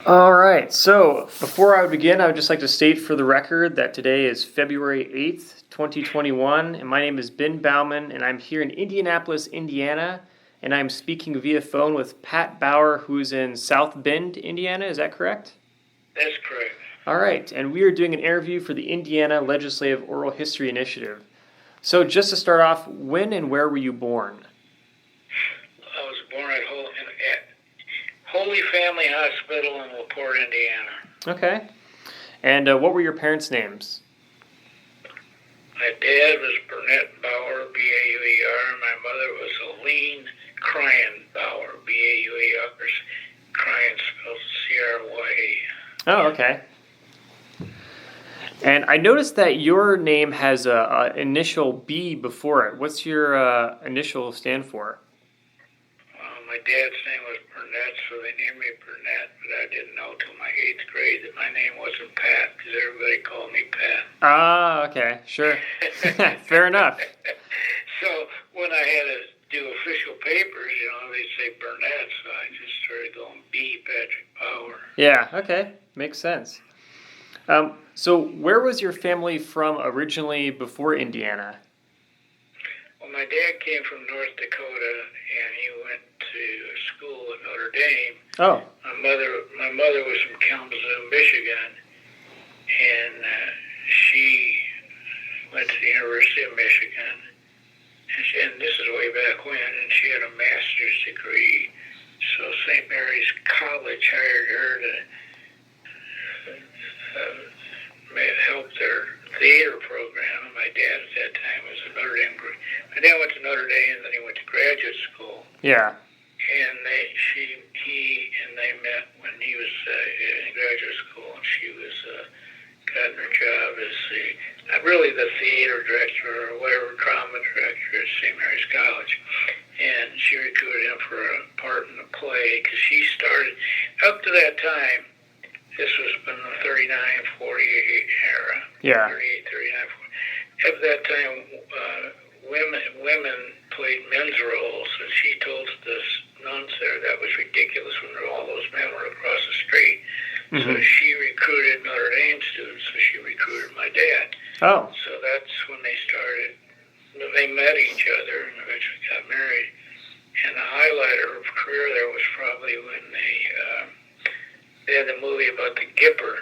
All right, so before I would begin, I would just like to state for the record that today is February 8th, 2021, and my name is Ben Bauman, and I'm here in Indianapolis, Indiana, and I'm speaking via phone with Pat Bauer, who's in South Bend, Indiana. Is that correct? That's correct. All right, and we are doing an interview for the Indiana Legislative Oral History Initiative. So just to start off, when and where were you born? I was born at Holy Family Hospital in LaPorte, Indiana. Okay. And what were your parents' names? My dad was Burnett Bauer, B-A-U-E-R, and my mother was Aline Cryan Bauer, B-A-U-E-R, Cryan spelled C-R-Y-E. Oh, okay. And I noticed that your name has a initial B before it. What's your initial stand for? My dad's name was Burnett, so they named me Burnett, but I didn't know till my 8th grade that my name wasn't Pat, because everybody called me Pat. Ah, okay, sure. Fair enough. So when I had to do official papers, they'd say Burnett, so I just started going B, Patrick Bauer. Yeah, okay, makes sense. So where was your family from originally before Indiana? Well, my dad came from North Dakota, and he went to school at Notre Dame. Oh. My mother was from Kalamazoo, Michigan, and she went to the University of Michigan. And this is way back when, and she had a master's degree. So St. Mary's College hired her to help their theater program. And my dad at that time was a Notre Dame. My dad went to Notre Dame, and then he went to graduate school. Yeah. And he and they met when he was in graduate school, and she was got her job as the theater director or whatever, drama director at St. Mary's College. And she recruited him for a part in the play because she started up to that time. This was in the 39, 48 era. Yeah. 38, 39, 40. At that time, women played men's roles, and she told the nuns there that was ridiculous when all those men were across the street. Mm-hmm. So she recruited Notre Dame students, so she recruited my dad. Oh. So that's when they started. They met each other and eventually got married. And the highlighter of career there was probably when they had the movie about the Gipper.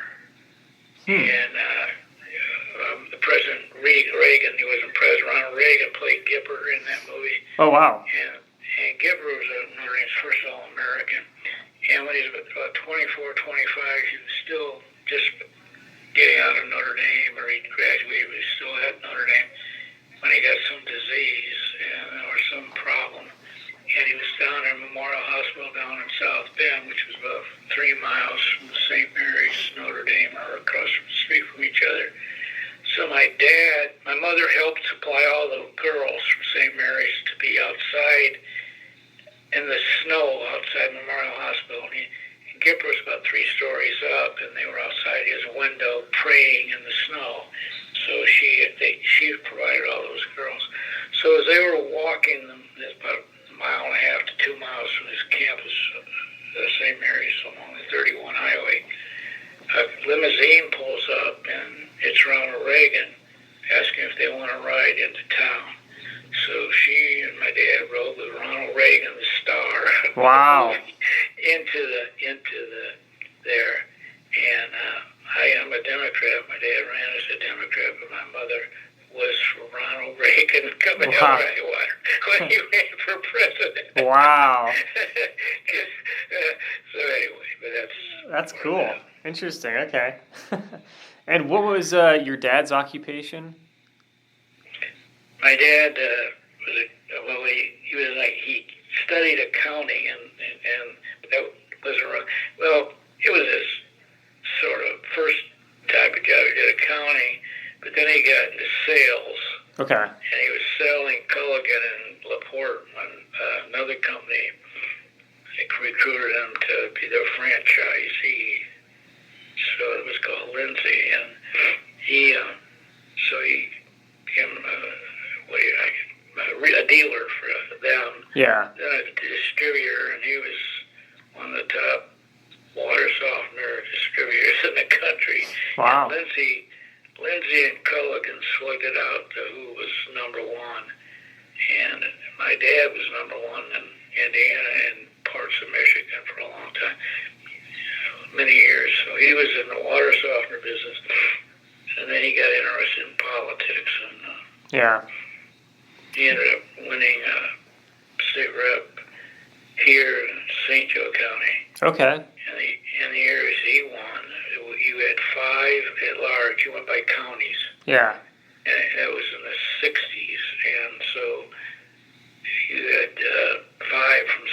And the President Reagan, he wasn't President, Ronald Reagan played Gipper in that movie. Oh, wow. And Gipper was Notre Dame's first All-American. And when he was about 24, 25, he was still just getting out of Notre Dame, or he graduated, but he still at Notre Dame, when he got some disease or some problem. And he was down at Memorial Hospital down in South Bend, which was about 3 miles from St. Mary's, Notre Dame, or across the street from each other. So my mother helped supply all the girls from St. Mary's to be outside in the snow outside Memorial Hospital. And Gipper was about 3 stories up, and they were outside his window praying in the snow. So she provided all those girls. So as they were walking, about 1.5 miles to 2 miles from his campus, St. Mary's, along the 31 highway, a limousine pulls up, and it's Ronald Reagan asking if they want to ride into town. So she and my dad rode with Ronald Reagan, the star. Wow. into there. And I am a Democrat. My dad ran as a Democrat, but my mother was for Ronald Reagan coming out of Whitewater when he ran for president. Wow. So anyway, but that's cool. Interesting. Okay. And what was your dad's occupation? My dad he studied accounting, and that wasn't it was his sort of first type of job. He did accounting, but then he got into sales. Okay. And he was selling Culligan and LaPorte when another company recruited him to be their franchisee. So it was called Lindsay, and he became a dealer for them. Yeah. Then a distributor, and he was one of the top water softeners Wow. And Lindsay and Culligan slugged it out to who was number one. And my dad was number one in Indiana and parts of Michigan for a long time, many years. So he was in the water softener business, and then he got interested in politics, and he ended up winning state rep here in St. Joe County. Okay. And the areas he won, you had 5 at large. You went by counties. Yeah. And that was in the 60s, and so you had 5 from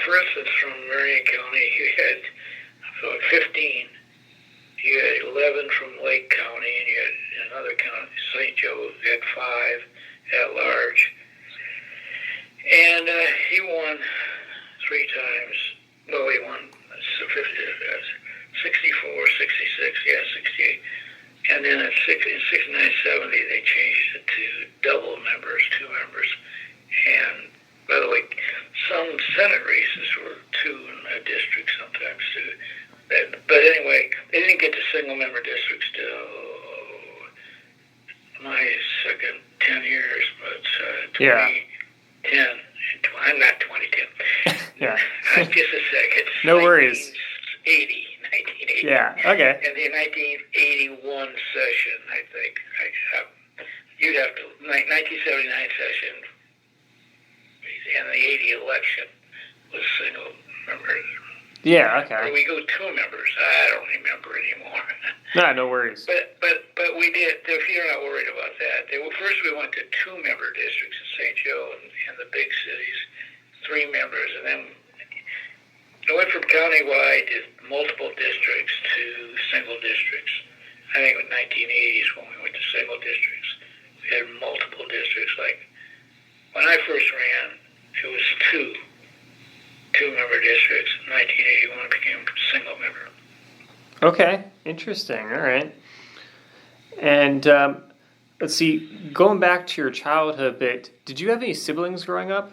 for instance, from Marion County, you had 15. You had 11 from Lake County, and you had another county, St. Joe, had 5 at large. And he won 3 times. Well, he won 64, 66, 68. And then in 69, 70, they changed it to double members, 2 members. And by the way, some Senate races were 2 in a district sometimes too. But anyway, they didn't get to single member districts till my second 10 years, but 2010. I'm not 2010. Yeah. Just a second. No worries. 1980. Yeah, okay. In the 1981 session, I think. You'd have to, 1979 session, and the 80 election was single members. Yeah, okay. Or we go 2 members. I don't remember anymore. No worries. But we did, if you're not worried about that, first we went to 2-member districts in St. Joe and the big cities, 3 members, and then it went from countywide to multiple districts to single districts. I think in the 1980s when we went to single districts, we had multiple districts. Like when I first ran, it was 2-member districts. In 1981 it became single member. Okay, interesting. All right. And let's see, going back to your childhood a bit, did you have any siblings growing up?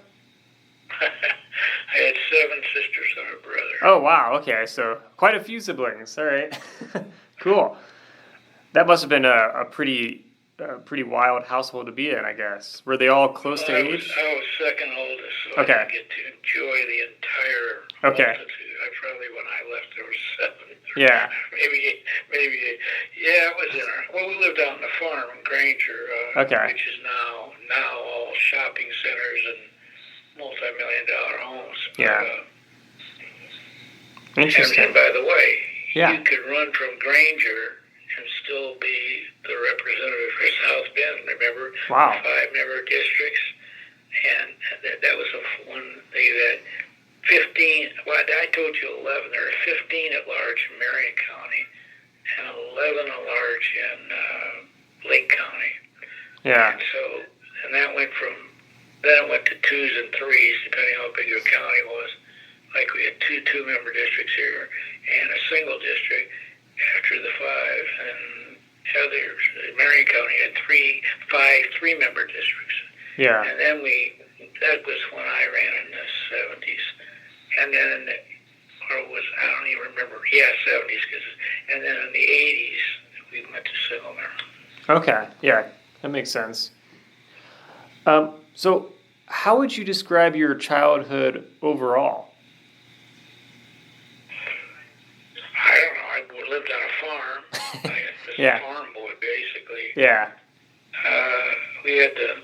I had 7 sisters and a brother. Oh, wow. Okay, so quite a few siblings. All right. Cool. That must have been a pretty wild household to be in, I guess. Were they all close to age? I was second oldest, so Okay. I didn't get to enjoy the entire multitude. When I left, there were 7. Yeah. Maybe. Yeah, it was we lived out on the farm in Granger, which is now all shopping centers and multi-million-dollar homes. Yeah. Interesting. And by the way, Yeah. you could run from Granger and still be the representative for South Bend. Remember? Wow. 5-member districts, and that was one thing that 15. Well, I told you 11. There are 15 at large in Marion County, and 11 at large in Lake County. Yeah. And that went from. Then it went to 2s and 3s, depending how big your county was. Like we had 2-member districts here and a single district after the 5. And others, Marion County had 5 3-member districts. Yeah. And then that was when I ran in the 70s. And then, I don't even remember. Yeah, 70s. And then in the 80s, we went to single member. Okay. Yeah, that makes sense. So, how would you describe your childhood overall? I don't know. I lived on a farm. I was Yeah. a farm boy, basically. Yeah. We had the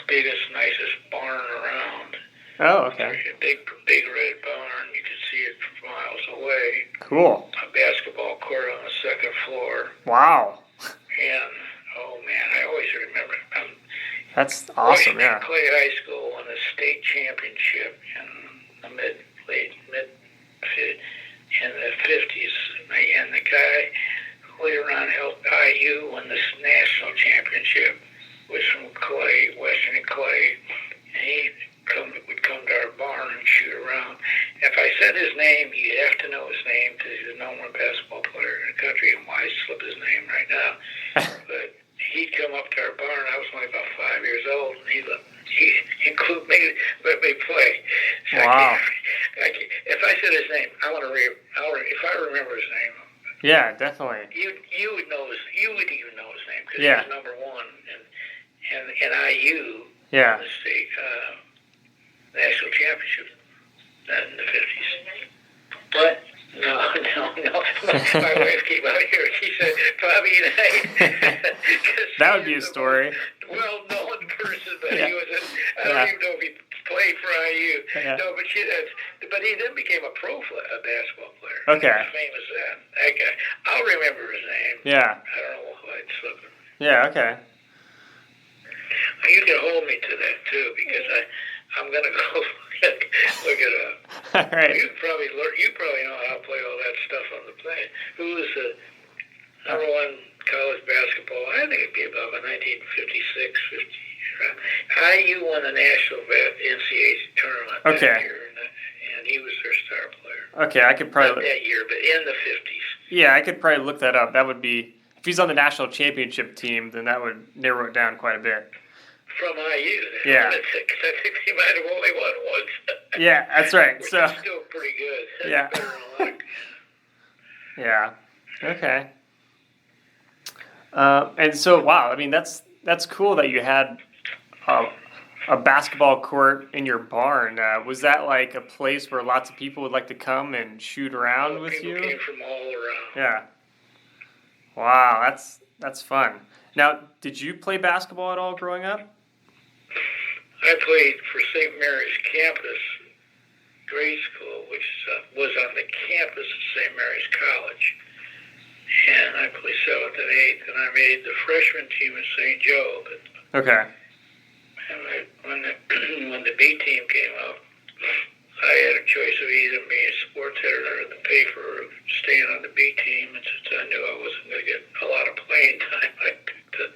biggest, nicest barn around. Oh, okay. A big red barn. You could see it from miles away. Cool. A basketball court on the 2nd floor. Wow. And, oh man, I always remember. That's awesome, Washington yeah. Clay High School won the state championship in the mid in the 50s, and the guy who later on helped IU win this national championship was from Clay, Washington Clay, and he would come to our barn and shoot around. If I said his name, you'd have to know his name because he's the #1 basketball player in the country, and why slip his name right now. But he'd come up to our barn. I was only about 5 years old, and he'd include me, let me play. So Wow. if I said his name, if I remember his name, Yeah, definitely. You would know you would even know his name because Yeah. he was number one in IU Yeah. in the state national championship in the 50s. But no. My wife came out here and she said, Bobby Knight. That would be a story. Well-known person, but Yeah. he was I don't even know if he played for IU. Yeah. No, but he then became a basketball player. Okay. He was famous that guy. I'll remember his name. Yeah. I don't know why it's slipping. Yeah, okay. You can hold me to that too because I'm gonna go look it up. All right. You probably know how to play all that stuff on the plane. Who was the number one college basketball? I think it'd be about 1956, 50. IU won the national NCAA tournament that year, and he was their star player. Okay, I could probably... Not that year, but in the 50s. Yeah, I could probably look that up. That would be... If he's on the national championship team, then that would narrow it down quite a bit. From IU. Yeah. I think he might have only won once. Yeah, that's right. Which so is still pretty good. That's yeah. better than a lot. Yeah. Okay. And so, wow, I mean, that's cool that you had a basketball court in your barn. Was that like a place where lots of people would like to come and shoot around with you? People came from all around. Yeah. Wow, that's fun. Now, did you play basketball at all growing up? I played for St. Mary's campus grade school, which was on the campus of St. Mary's College. And I played 7th and 8th, and I made the freshman team at St. Joe. Okay. And when the B team came up, I had a choice of either being a sports editor in the paper or staying on the B team. And since I knew I wasn't going to get a lot of playing time, I picked the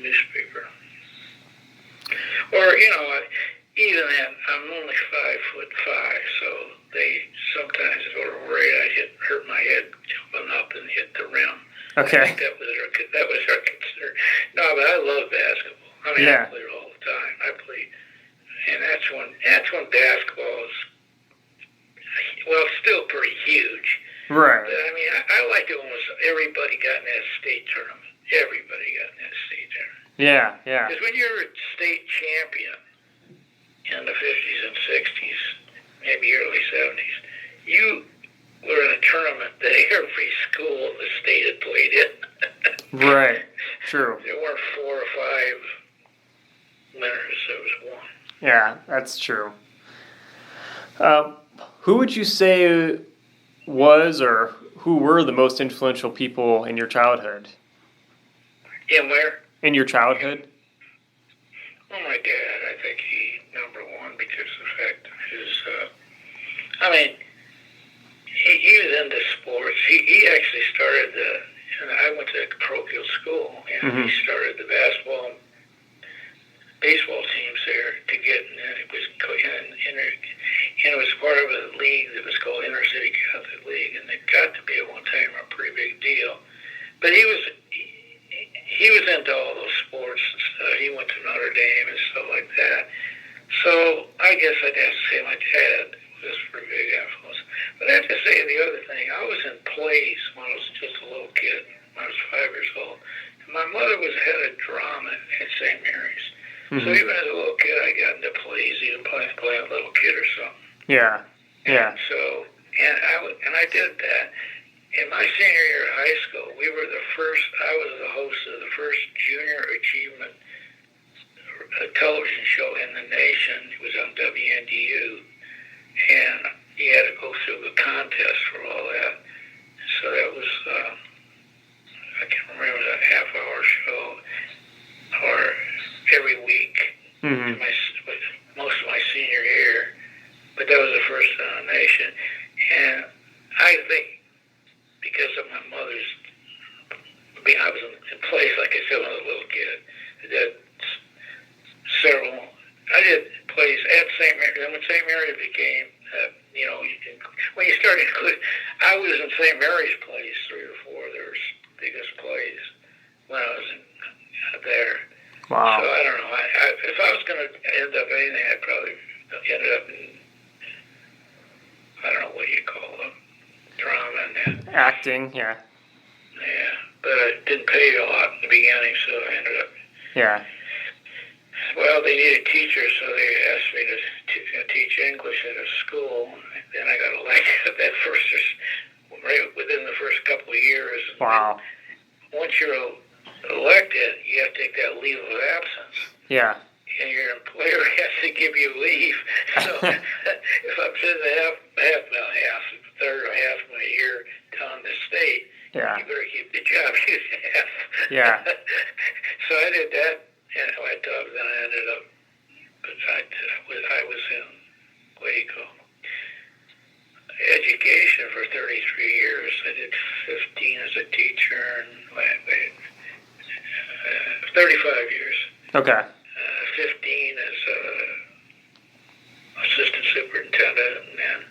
newspaper. Or, even then, I'm only 5'5", so they sometimes were worried I'd hurt my head jumping up and hit the rim. Okay. I think that was our concern. No, but I love basketball. I mean, I played all the time. I played, and that's when basketball is, well, still pretty huge. Right. But I mean, I liked it when everybody got in that state tournament. Everybody got in that state tournament. Yeah, yeah. Because when you're a state champion in the 50s and 60s, maybe early 70s, you were in a tournament that every school in the state had played in. Right. True. There weren't 4 or 5 winners. There was one. Yeah, that's true. Who would you say was or who were the most influential people in your childhood? In where? In your childhood? Well, my dad, I think he number one because of the fact of his, I mean, he was into sports. He actually started and I went to parochial school, and he started the basketball and baseball teams there to get, and it was part of a league that was called Inner City Catholic League, and it got to be at one time a pretty big deal. But he was into all those sports and stuff. He went to Notre Dame and stuff like that. So I guess I'd have to say my dad was a pretty big influence. But I have to say the other thing, I was in plays when I was just a little kid, when I was 5 years old. And my mother was head of drama at St. Mary's. So even as a little kid, I got into plays, even playing a little kid or something. Yeah, yeah. And so, and I did that. In my senior year of high school, I was the host of the first Junior Achievement television show in the nation. It was on WNDU. And you had to go through the contest for all that. So that was, I can't remember, that half-hour show, or every week, most of my senior year. But that was the first in the nation. And I think because of my mother's, I was in place, like I said, when I was a little kid. I did plays at St. Mary. Then when St. Mary became, when you started, I was in St. Mary's plays 3 or 4. There was biggest plays when I was there. Wow. So I don't know. If I was going to end up anything, I'd probably ended up in, I don't know what you call them. acting, yeah. Yeah, but it didn't pay a lot in the beginning, so I ended up. Yeah. Well, they needed teachers, so they asked me to teach English at a school. Then I got elected that right within the first couple of years. Wow. And once you're elected, you have to take that leave of absence. Yeah. And your employer has to give you leave. So if I'm sitting a third or half of my year down the state, yeah. you better keep the job you have. Yeah. So I did that, and then I ended up, I was in, what do you call it? Education for 33 years. I did 15 as a teacher and 35 years. Okay. 15 as assistant superintendent, and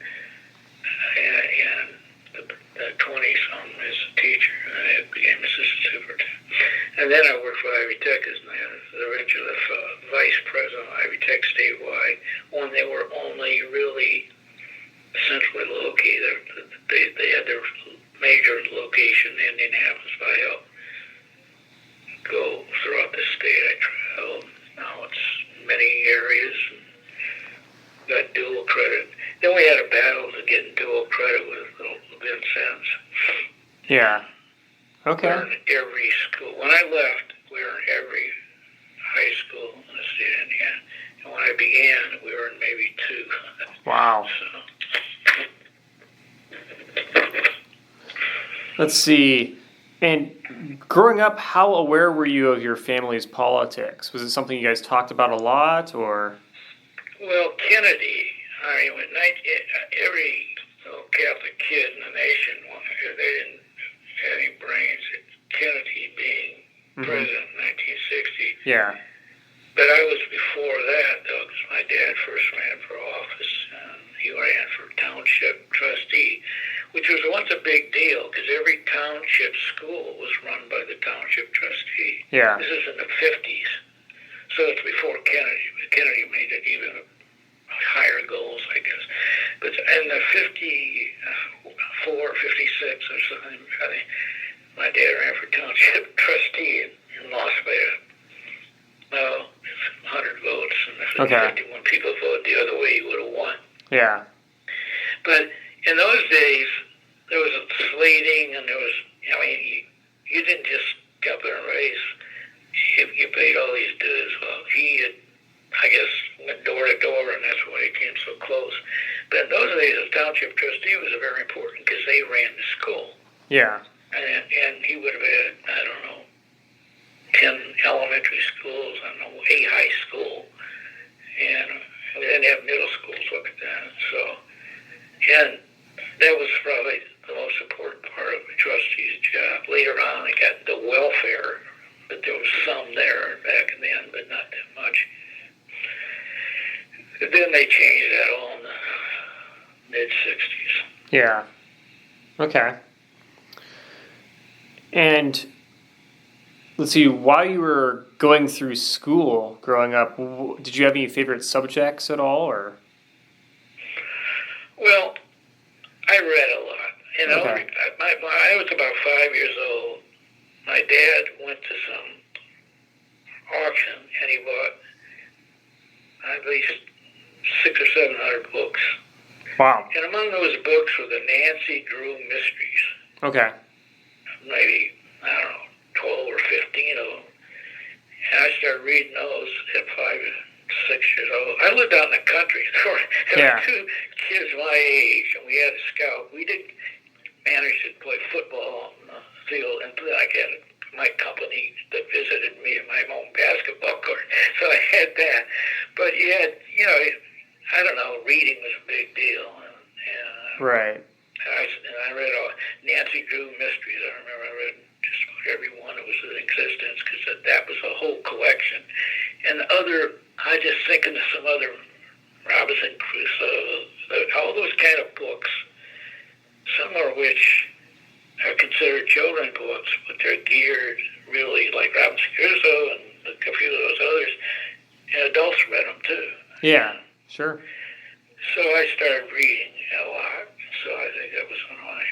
20-some as a teacher. And I became assistant superintendent. And then I worked for Ivy Tech as the original vice president of Ivy Tech statewide, when they were only really centrally located. They had their major location in Indianapolis, but I helped go throughout the state. I traveled. Now it's many areas. Got dual credit. Then we had a battle to get dual credit with Vincennes. Yeah. Okay. We were in every school. When I left, we were in every high school in the state of Indiana. And when I began, we were in maybe 2. Wow. So. Let's see. And growing up, how aware were you of your family's politics? Was it something you guys talked about a lot, or? Well, Kennedy, I mean, every Catholic kid in the nation, if they didn't have any brains, Kennedy being president in 1960. Yeah. But I was before that, though, because my dad first ran for office, and he ran for township trustee, which was once a big deal, because every township school was run by the township trustee. Yeah. This is in the 50s, so it's before Kennedy. But Kennedy made it even higher goals, I guess. But in the 54, 56 or something, I think my dad ran for township trustee and lost by 100 votes, and if 51 people voted the other way, he would have won. Yeah. But in those days, there was a slating, and there was, you didn't just go up there and race. You paid all these dues. Well, he had, I guess, went door to door, and that's why he came so close. But in those days, the township trustee was very important because they ran the school. Yeah. And he would have had, I don't know, 10 elementary schools, I don't know, 8 high school, and we didn't have middle schools like that. So, and that was probably the most important part of the trustee's job. Later on, I got the welfare, but there was some there back then, but not that much. Then they changed that all in the mid-60s. Yeah. Okay. And let's see, while you were going through school growing up, did you have any favorite subjects at all, or? Well, I read a lot. When I was about 5 years old, my dad went to some auction, and he bought at least 600 or 700 books. Wow. And among those books were the Nancy Drew Mysteries. Okay. Maybe, I don't know, 12 or 15 of them. And I started reading those at 5 or 6 years old. I lived out in the country. There were 2 kids my age, and we had a scout. We did manage to play football on the field, and I had my company that visited me in my own basketball court. So I had that. But you had, I don't know, reading was a big deal. Right. And I read all Nancy Drew Mysteries. I remember I read just about every one that was in existence, because that was a whole collection. And I just thinking of some other Robinson Crusoe, all those kind of books, some of which are considered children books, but they're geared really, like Robinson Crusoe and a few of those others, and adults read them too. Yeah, sure. So I started reading a lot. So I think that was one of my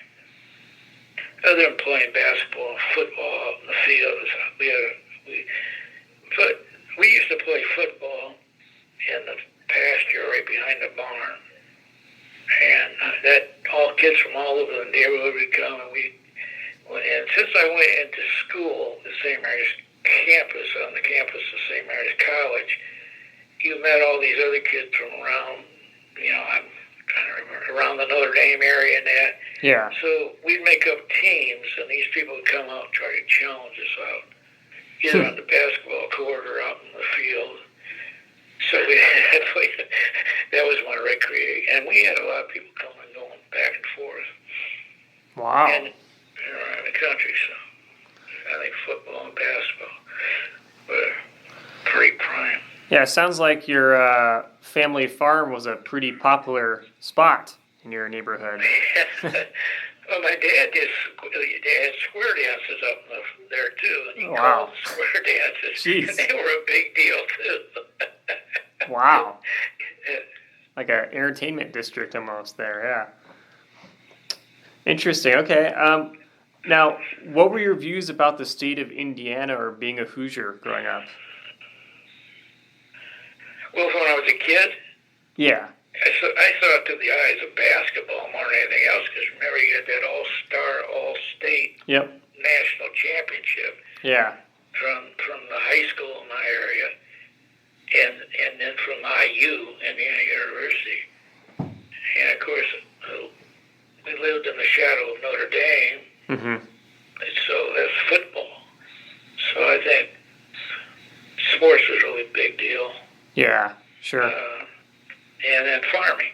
other than playing basketball and football out in the fields, we used to play football in the pasture right behind the barn, and that all kids from all over the neighborhood would come, and since I went into school at St. Mary's campus, on the campus of St. Mary's College, you met all these other kids from around, I'm trying to remember, around the Notre Dame area and that. Yeah. So we'd make up teams, and these people would come out and try to challenge us out, either on the basketball court or out in the field. So that was one recreating, and we had a lot of people coming and going back and forth. Wow. And around the country, so I think football and basketball were pretty prime. Yeah, it sounds like your family farm was a pretty popular spot in your neighborhood. Well, my dad had square dances up there too, and he Wow. called them square dances, Jeez. and they were a big deal too. Wow. Like an entertainment district almost there, yeah. Interesting, okay. Now, what were your views about the state of Indiana or being a Hoosier growing up? Well, when I was a kid, Yeah. I saw it through the eyes of basketball more than anything else, because remember you had that all-star, all-state Yep. national championship Yeah. from the high school in my area, and then from IU, Indiana University. And of course, we lived in the shadow of Notre Dame, Mm-hmm. so that's football. So I think sports was a really big deal. Yeah, sure. And then farming.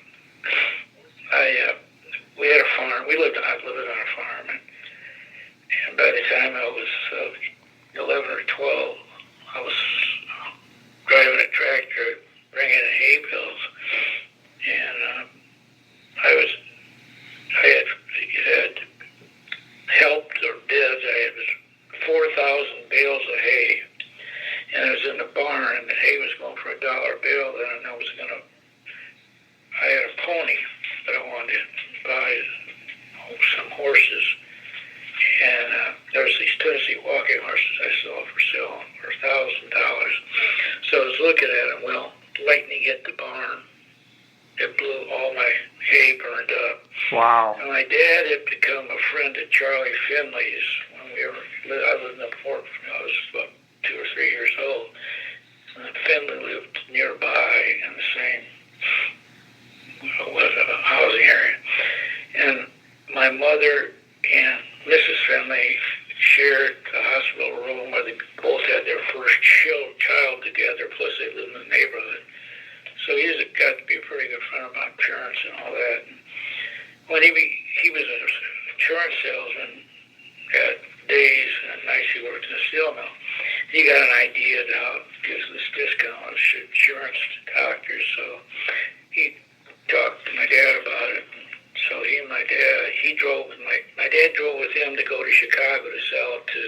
We had a farm. I lived on a farm, and by the time I was 11 or 12, I was driving a tractor, bringing in hay bales, and I had helped or did. I had 4,000 bales of hay, and I was in the barn, and the hay was going for $1 bill. Then I had a pony that I wanted to buy, some horses, and there was these Tennessee walking horses I saw for sale for $1,000. So I was looking at them. Well, lightning hit the barn. It blew all my hay burned up. Wow. And my dad had become a friend of Charlie Finley's when I lived in the fort. I was about 2 or 3 years old. And Finley lived nearby in the same housing area. And my mother and Mrs. Finley shared the hospital room where they both had their first child together, plus they lived in the neighborhood. So he got to be a pretty good friend of my parents and all that. And when he was an insurance salesman at days and nights he worked in a steel mill, he got an idea to how to give this discount on insurance to doctors. So he talked to my dad about it. So he and my dad drove with him to go to Chicago to sell it to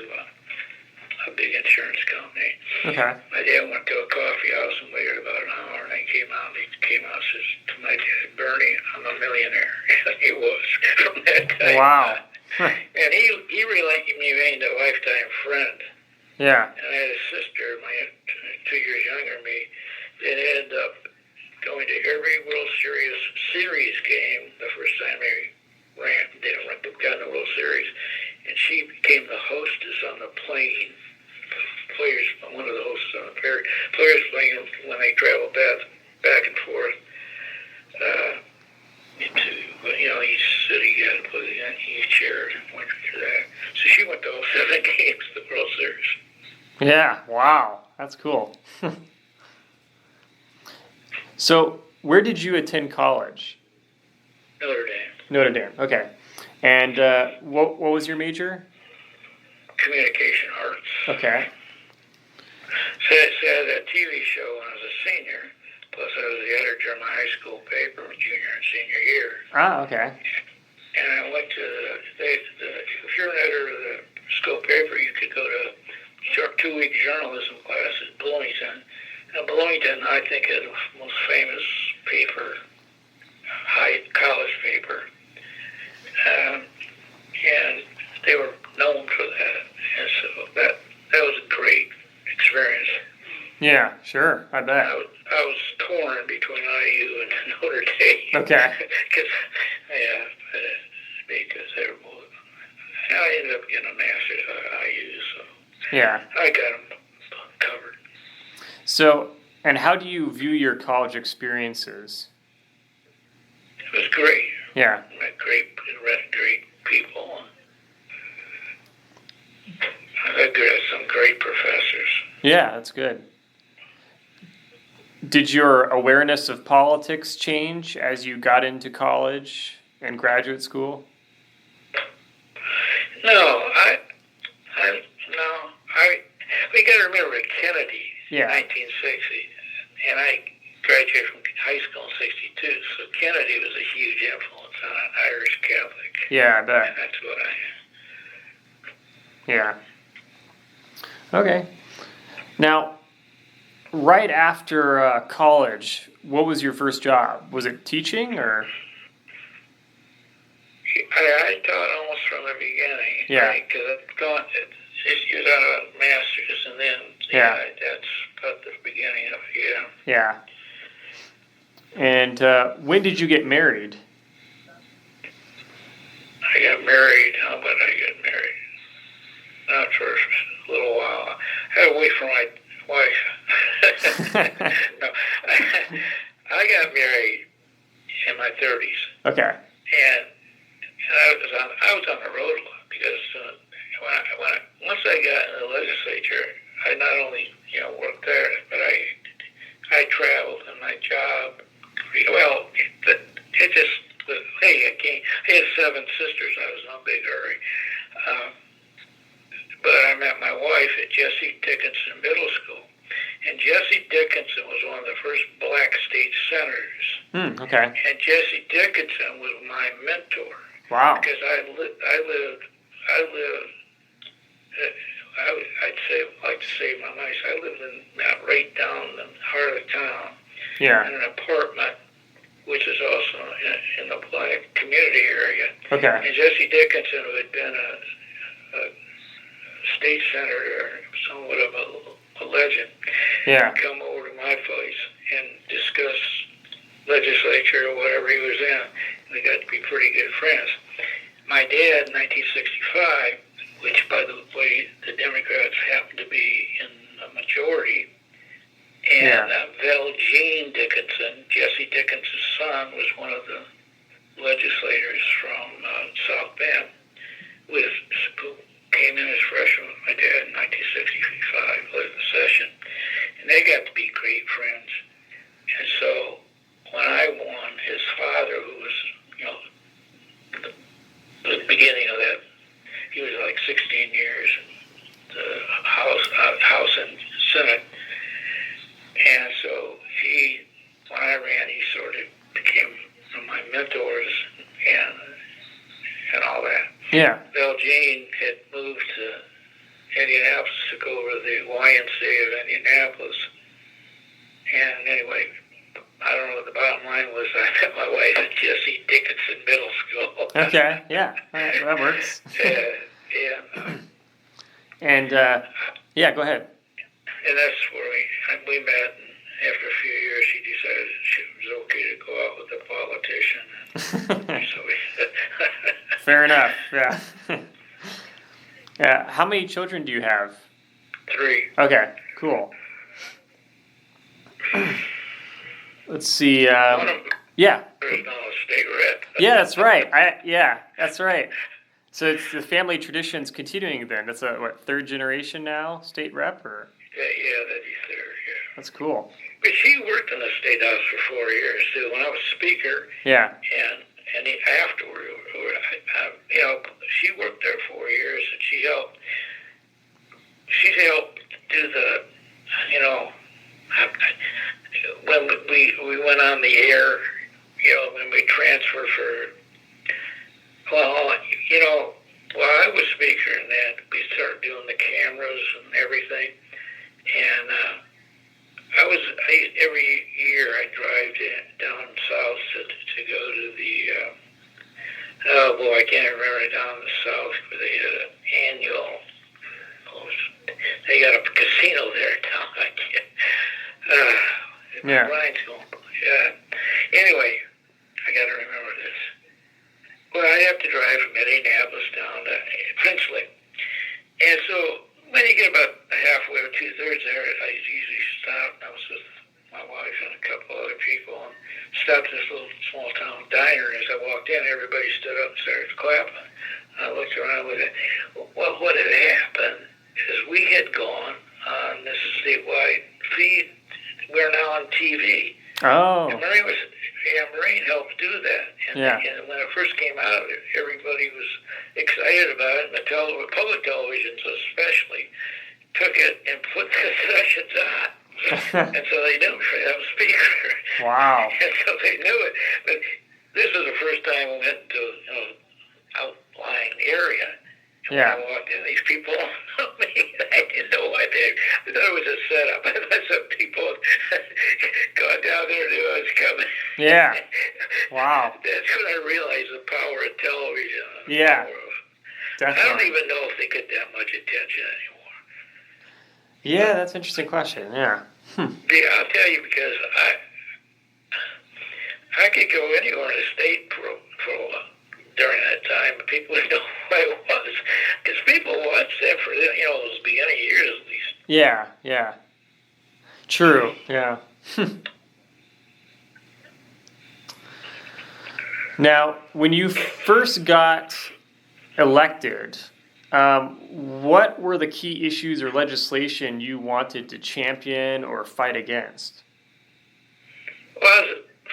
a big insurance company. Okay. My dad went to a coffee house and waited about an hour, and he came out and says to my dad, "Bernie, I'm a millionaire." He was from that time. Wow. And he remained a lifetime friend. Yeah. And I had a sister, 2 years younger than me, that ended up going to every World Series game the first time they got in the World Series. And she became the hostess on the plane. One of the hosts on the players playing when they travel back and forth. Each city had to put in each chair and went to that. So she went to all 7 games of the World Series. Yeah, wow. That's cool. So, where did you attend college? Notre Dame. Notre Dame, okay. And what was your major? Communication arts. Okay. So I had a TV show when I was a senior. Plus, I was the editor of my high school paper junior and senior year. Ah, okay. And I went to if you're an editor of the school paper, you could go to 2-week journalism class at Bloomington. And Bloomington, I think, is the most famous paper, high college paper. And they were Yeah, sure. I bet. I was torn between IU and Notre Dame. Okay. Because they were both. I ended up getting a master's at IU, so Yeah. I got them covered. So, and how do you view your college experiences? It was great. Yeah. Met great people. I had some great professors. Yeah, that's good. Did your awareness of politics change as you got into college and graduate school? No, we got to remember Kennedy, Yeah. 1960, and I graduated from high school in 62, so Kennedy was a huge influence on an Irish Catholic. Yeah, I bet. And that's what Yeah. Okay. Now, right after college, what was your first job? Was it teaching or? I taught almost from the beginning. Yeah. Because I've gone, you got a master's, and then, that's about the beginning of it, Yeah. And when did you get married? I got married. How about I got married? Not for a little while. I had to wait for my wife. No, I got married in my 30s. Okay. And I was on the road a lot because once I got in the legislature, I not only worked there, but I traveled in my job. Well, it just hey, I had 7 sisters. I was in a big hurry. But I met my wife at Jesse Dickinson Middle School, and Jesse Dickinson was one of the first black state senators. Okay. And Jesse Dickinson was my mentor. Wow. Because I'd like to say my nice. I lived right down the heart of town. Yeah. In an apartment, which is also in the black community area. Okay. And Jesse Dickinson, who had been a state senator, somewhat of a legend, Yeah. come over to my place and discuss legislature or whatever he was in. And they got to be pretty good friends. My dad, in 1965, which, by the way, the Democrats happened to be in the majority, and Val Jean Dickinson, Jesse Dickinson's son, was one of the legislators from South Bend, who came in as freshman with my dad in 1965, led the session. And they got to be great friends. And so when I won, his father, who was, the beginning of that, he was like 16 years in the House and Senate. And so when I ran, he sort of became one of my mentors and all that. Yeah. Bill Jean had moved to Indianapolis, took over the YMCA of Indianapolis. And anyway, I don't know what the bottom line was. I met my wife at Jesse Dickinson Middle School. Okay, yeah. All right, that works. And, yeah, go ahead. And that's where we met. And after a few years, she decided it was okay to go out with a politician. So Fair enough, yeah. Yeah. How many children do you have? 3. Okay, cool. Let's see. One of them Yeah. is now a state rep. Yeah, that's right. That's right. So it's the family tradition's continuing then. That's a, 3rd generation now, state rep, or? Yeah, that'd be 3rd, yeah. That's cool. But she worked in the State House for 4 years, too. When I was Speaker, Yeah. and afterward, she worked there 4 years, and she helped do the, when we went on the air, when we transferred while I was Speaker and that, we started doing the cameras and everything, and every year I drive down south to go to the, I can't remember, down in the south where they had an annual, they got a casino there down. My mind's going. Anyway, I got to remember this. Well, I have to drive from Indianapolis down to Princely. And so when you get about halfway or two-thirds there, I usually stop. I was with my wife and a couple other people, and stopped at this little small-town diner. And as I walked in, everybody stood up and started clapping. I looked around with it. Well, what had happened is we had gone on this statewide feed. We're now on TV. Oh. And Maureen helped do that. And when it first came out, everybody was excited about it. And the public televisions especially took it and put the sessions on. And so they knew for that speaker. Wow. And so they knew it. But this was the first time we went to outlying area. And when I walked in, these people, I didn't know why I thought it was a setup. I thought some people had gone down there and knew I was coming. Yeah. Wow. That's when I realized the power of television. Definitely. I don't even know if they get that much attention anymore. Yeah, that's an interesting question. Yeah. Yeah, I'll tell you, because I could go anywhere in the state for during that time, and people would know who I was, because people watched that for those beginning years at least. Yeah. True. Yeah. Now, when you first got elected, what were the key issues or legislation you wanted to champion or fight against? Well,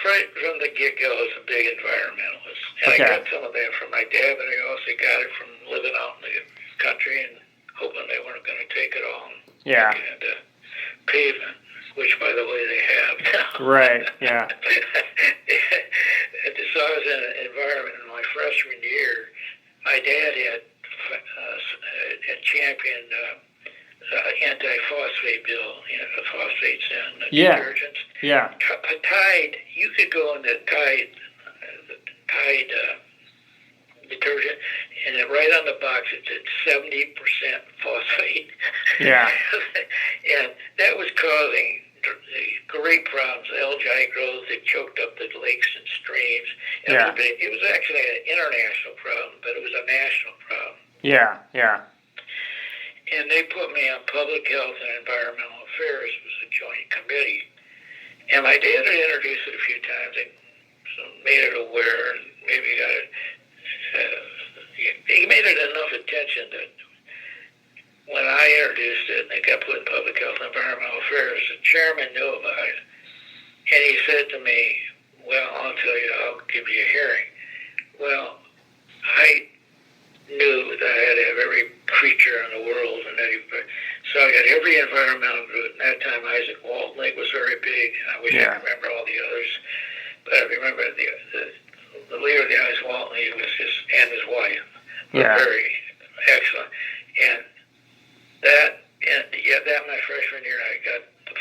right from the get-go, I was a big environmentalist. And I got some of that from my dad, but I also got it from living out in the country and hoping they weren't going to take it all and make it into pavement, which, by the way, they have now. Right, yeah. So I was in an environment in my freshman year. My dad had championed anti-phosphate bill, phosphates and detergents. Yeah. Tide, you could go in the Tide detergent, and then right on the box it said 70% phosphate. Yeah. And that was causing great problems, algae growth that choked up the lakes and streams. And it was actually an international problem, but it was a national problem. Yeah. And they put me on public health and environmental affairs. It was a joint committee. And my dad had introduced it a few times and so made it aware, and maybe got it. He made it enough attention that when I introduced it and it got put in public health and environmental affairs, the chairman knew about it. And he said to me, well, I'll tell you, I'll give you a hearing. Well, I knew that I had to have every creature in the world, and so I got every environmental group. And that time Isaac Walton Lake was very big. I wish I could remember all the others, but I remember the leader of the Isaac Walton League was and his wife were very excellent. And that my freshman year I got the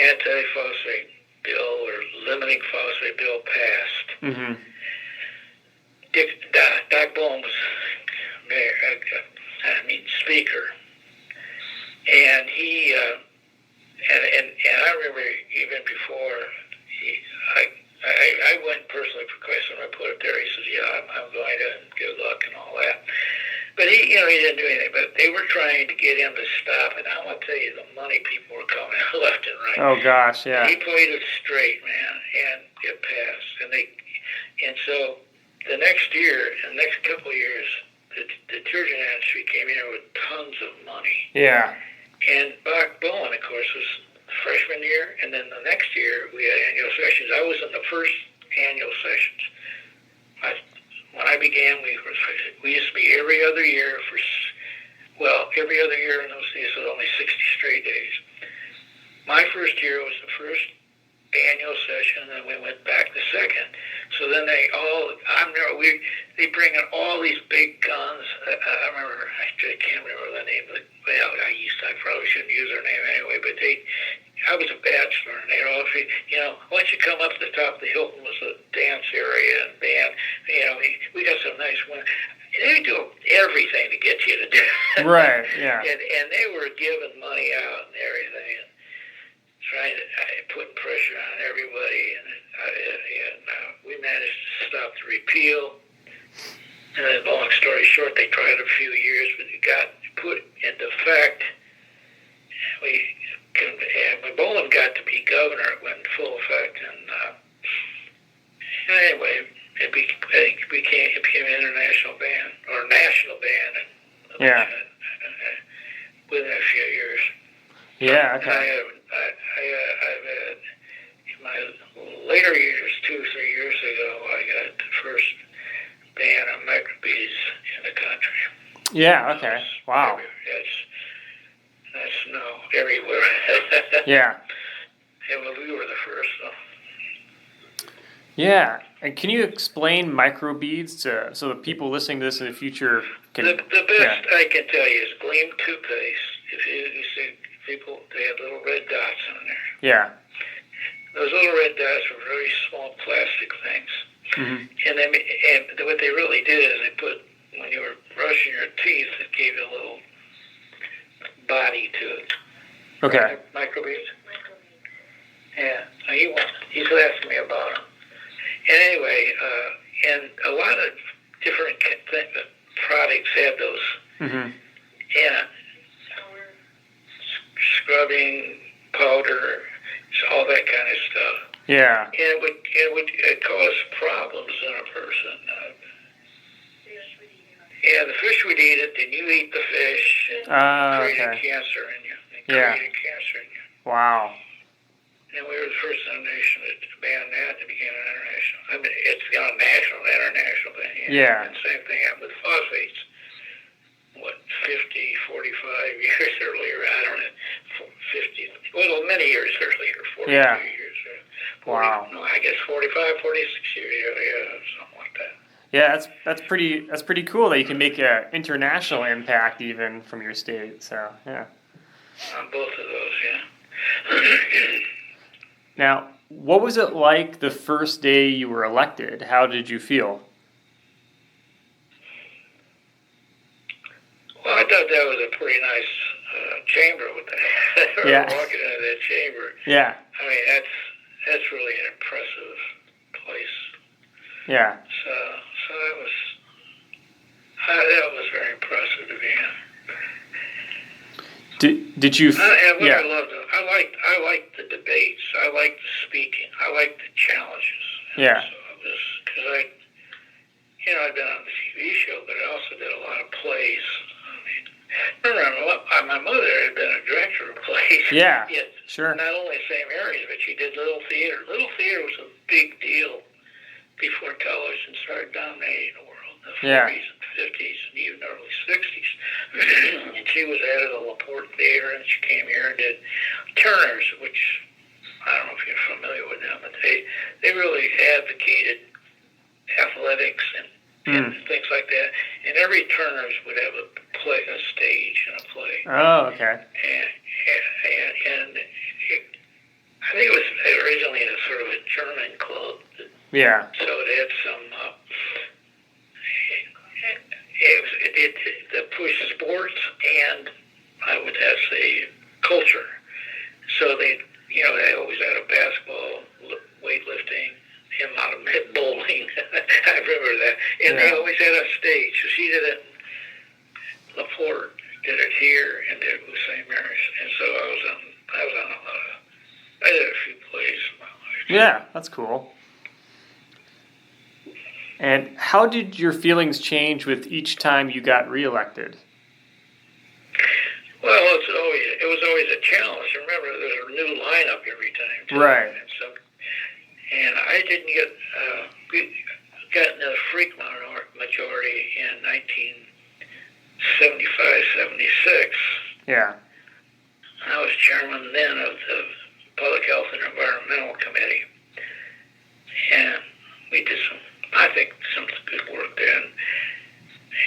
anti-phosphate bill or limiting phosphate bill passed. Mm-hmm. Doc Bowen was speaker, and he and I remember even before I went personally for questions. I put it there. He says, "Yeah, I'm going to, and good luck and all that." But he didn't do anything. But they were trying to get him to stop it. I want to tell you, the money people were coming left and right. Oh gosh, yeah. He played it straight, man, and it passed. And so the next year, and the next couple of years, the detergent industry came in with tons of money. Yeah. And Doc Bowen, of course, was freshman year, and then the next year we had annual sessions. I was in the first annual sessions. When I began, we used to be every other year every other year in those days, so only 60 straight days. My first year was the first annual session, and we went back the second. So then they bring in all these big guns. I can't remember the name of I probably shouldn't use their name anyway, but I was a bachelor, and they'd all say, once you come up to the top of the Hilton was a dance area and band, we got some nice women. They do everything to get you to do it. Right, yeah. And they were giving money out and everything. putting pressure on everybody, and we managed to stop the repeal. And long story short, they tried a few years, but it got put into effect. When Boland got to be governor, it went in full effect, and anyway, it became an international ban or national ban. Yeah. Within a few years. Yeah. And Okay. I've had in my later years, 2 or 3 years ago, I got the first ban on microbeads in the country. Yeah. Okay. Wow. That's now everywhere. Yeah. Yeah, well, we were the first, though. Yeah. And can you explain microbeads so the people listening to this in the future can? The best I can tell you is Gleam toothpaste. If you see people, they have little red dots on there. Yeah. Those little red dots were very small plastic things. Mm-hmm. And what they really did is they put, when you were brushing your teeth, it gave you a little body to it. Okay. Microbeads. Yeah. He's asking me about them. And anyway, and a lot of different products have those. Mm-hmm. Yeah. Scrubbing, powder, all that kind of stuff. Yeah. And it would cause problems in a person. Yeah, the fish would eat it, then you eat the fish, and created cancer in you. Created cancer in you. Wow. And we were the first in the nation to ban that. It became an international. I mean, it's got a national, international ban. Yeah. And same thing happened with phosphates. 45 years earlier, I don't know, 50, well, many years earlier, 42 years. 40, wow. No, I guess 45, 46 years earlier, something like that. Yeah, that's pretty cool that you can make an international impact even from your state. So yeah. On both of those, yeah. Now, what was it like the first day you were elected? How did you feel? Well, I thought that was a pretty nice chamber with that. Yeah. Walking into that chamber. Yeah. I mean, that's really an impressive place. Yeah. So that was very impressive to be in. Did you? I loved it. I liked the debates. I liked the speaking. I liked the challenges. Yeah. So it was because I'd been on the TV show, but I also did a lot of plays. I remember my mother had been a director of plays. Yeah. Yet, sure. Not only the same areas, but she did little theater. Little theater was a big deal before television started dominating the world in the 40s and 50s and even early 60s. And she was head of the LaPorte Theater, and she came here and did Turner's, which I don't know if you're familiar with them, but they really advocated athletics and things like that. And every Turner's would have a stage and a play. Oh, okay. And I think it was originally a sort of a German club. Yeah. So it had some. It pushed sports and I would have to say culture. So they always had a basketball, weightlifting, a lot of bowling. I remember that, and they always had a stage. So she did it. LaPorte did it here and did it with St. Mary's, and so I was on a lot of. I did a few plays in my life. Yeah, that's cool. And how did your feelings change with each time you got reelected? Well, it was always a challenge. Remember, there's a new lineup every time, too. Right. And I didn't get gotten a freak majority in 1975, 76. Yeah. I was chairman then of the Public Health and Environmental Committee, and we did some good work then.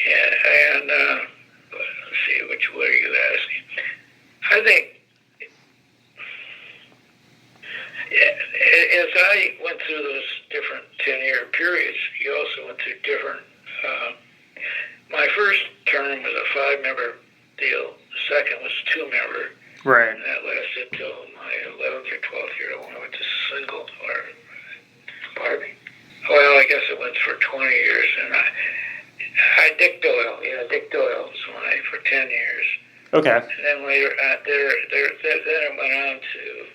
And let's see, which way are you asking? I think as I went through those different 10-year periods, you also went through different. My first term was a 5-member deal. The second was 2-member. Right. And that lasted till my 11th or 12th year when I went to single, or, pardon me? Well, I guess it went for 20 years, and Dick Doyle was when for 10 years. Okay. And then later, then it went on to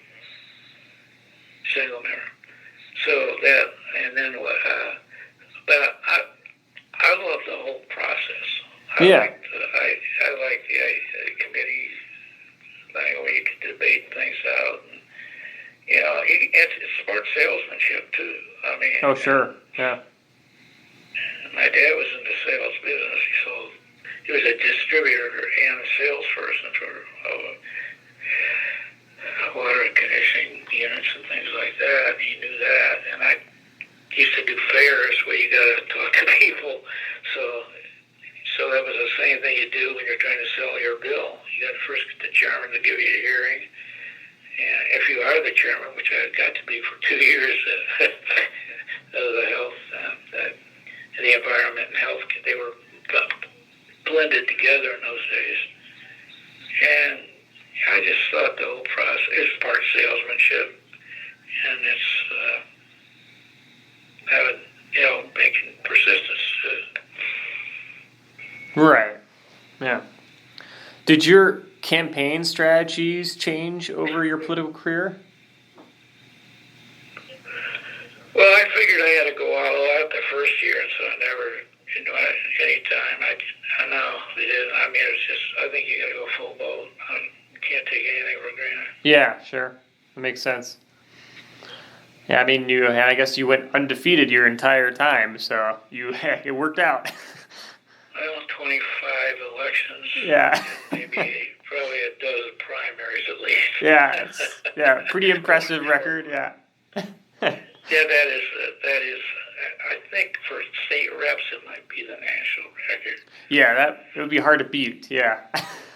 single mirror. So that, and then what, but I love the whole process. I like the committee thing where you can debate things out. And, it's smart salesmanship too. I mean. Oh, sure. Yeah. My dad was in the sales business. He was a distributor and a salesperson for water conditioning units and things like that. He knew that, and I used to do fairs where you got to talk to people. So that was the same thing you do when you're trying to sell your bill. You got to first get the chairman to give you a hearing, and if you are the chairman, which I got to be for 2 years of the health, the environment and health, they were blended together in those days, and I just thought the whole process is part salesmanship, and it's making persistence. Right. Yeah. Did your campaign strategies change over your political career? Well, I figured I had to go all out the first year, and so I never, any time. I know they did. I mean, it's just, I think you got to go full boat. You can't take anything for granted. Yeah, sure. That makes sense. Yeah, I mean, I guess you went undefeated your entire time, so it worked out. Well, 25 elections. Yeah. Maybe probably a dozen primaries at least. Yeah, pretty impressive record. Yeah. Yeah, that is. I think for state reps, it might be the national record. Yeah, it would be hard to beat. Yeah.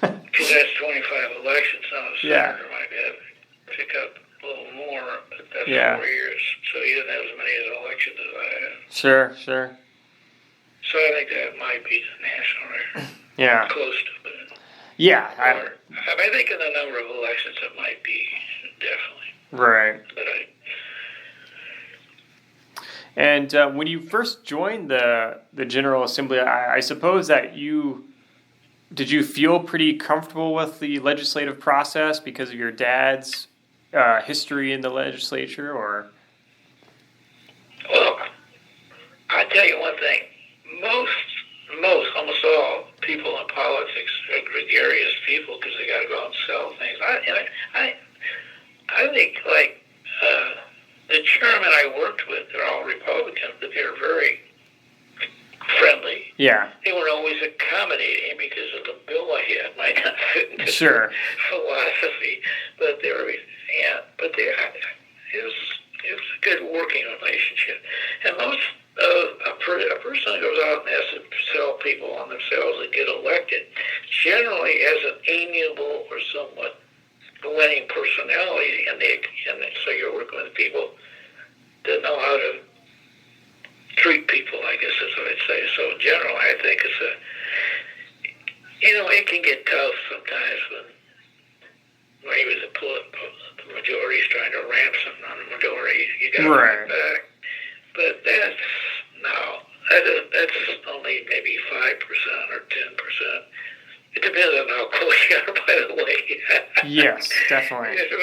Because that's 25 elections. Now the senator might have to pick up a little more, but that's 4 years, so he didn't have as many elections as I had. Sure. So I think that might be the national record. Yeah. Close to it. Yeah. I think in the number of elections, it might be definitely. Right. But And when you first joined the General Assembly, I suppose that did you feel pretty comfortable with the legislative process because of your dad's history in the legislature, or? Well, I tell you one thing: almost all people in politics are gregarious people because they got to go out and sell things. I think the chairman I worked with, they're all Republicans, but they're very friendly. Yeah. They weren't always accommodating because of the bill I had might not fit into Sure. philosophy, but it was a good working relationship. And most a person who goes out and has to sell people on themselves and get elected generally has an amiable or somewhat winning personality, and so you're working with people that know how to treat people, I guess is what I'd say. So in general, I think it can get tough sometimes when he was the majority's trying to ram something on the majority. You got to fight back. But that's only maybe 5% or 10%. It depends on how close you are, by the way. Yes, definitely. But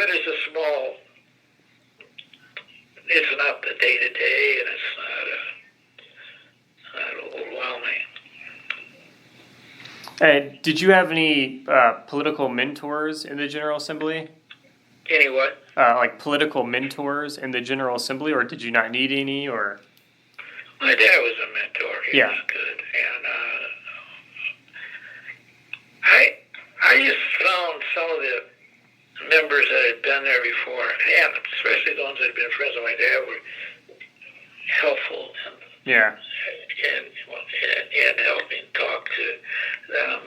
it's not the day-to-day, and it's not overwhelming. And did you have any political mentors in the General Assembly? Any what? Like political mentors in the General Assembly, or did you not need any, or? My dad was a mentor. He was good. And I just found some of the members that had been there before, and especially the ones that had been friends of my dad, were helpful and helping talk to them.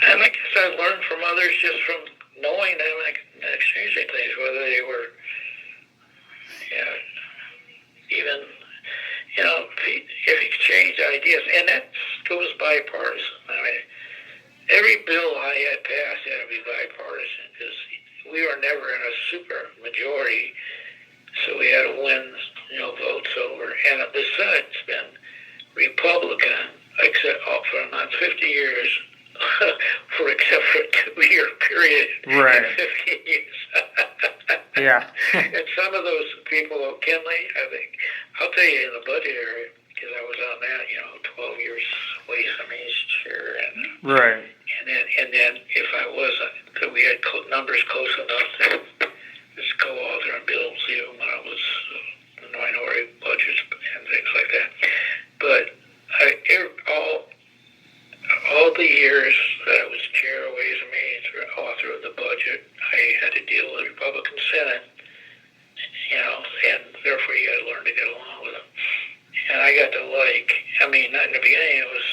And I guess I learned from others just from knowing them and exchanging things, whether they were even, if you exchange ideas, and that goes bipartisan. I mean, every bill I had passed had to be bipartisan because we were never in a super majority, so we had to win, votes over. And the Senate's been Republican, except for not 50 years, except for a 2-year period. Right. 15 years. Yeah. And some of those people, Kinley, I think, I'll tell you in the budget area, because I was on that, 12 years Ways and Means Chair, and Right. and then if I was, we had numbers close enough to just co-author on bills, even when I was the minority budgets and things like that. But all the years that I was chair of Ways and Means or author of the budget, I had to deal with the Republican Senate, and therefore you got to learn to get along with them. And I got to not in the beginning, it was,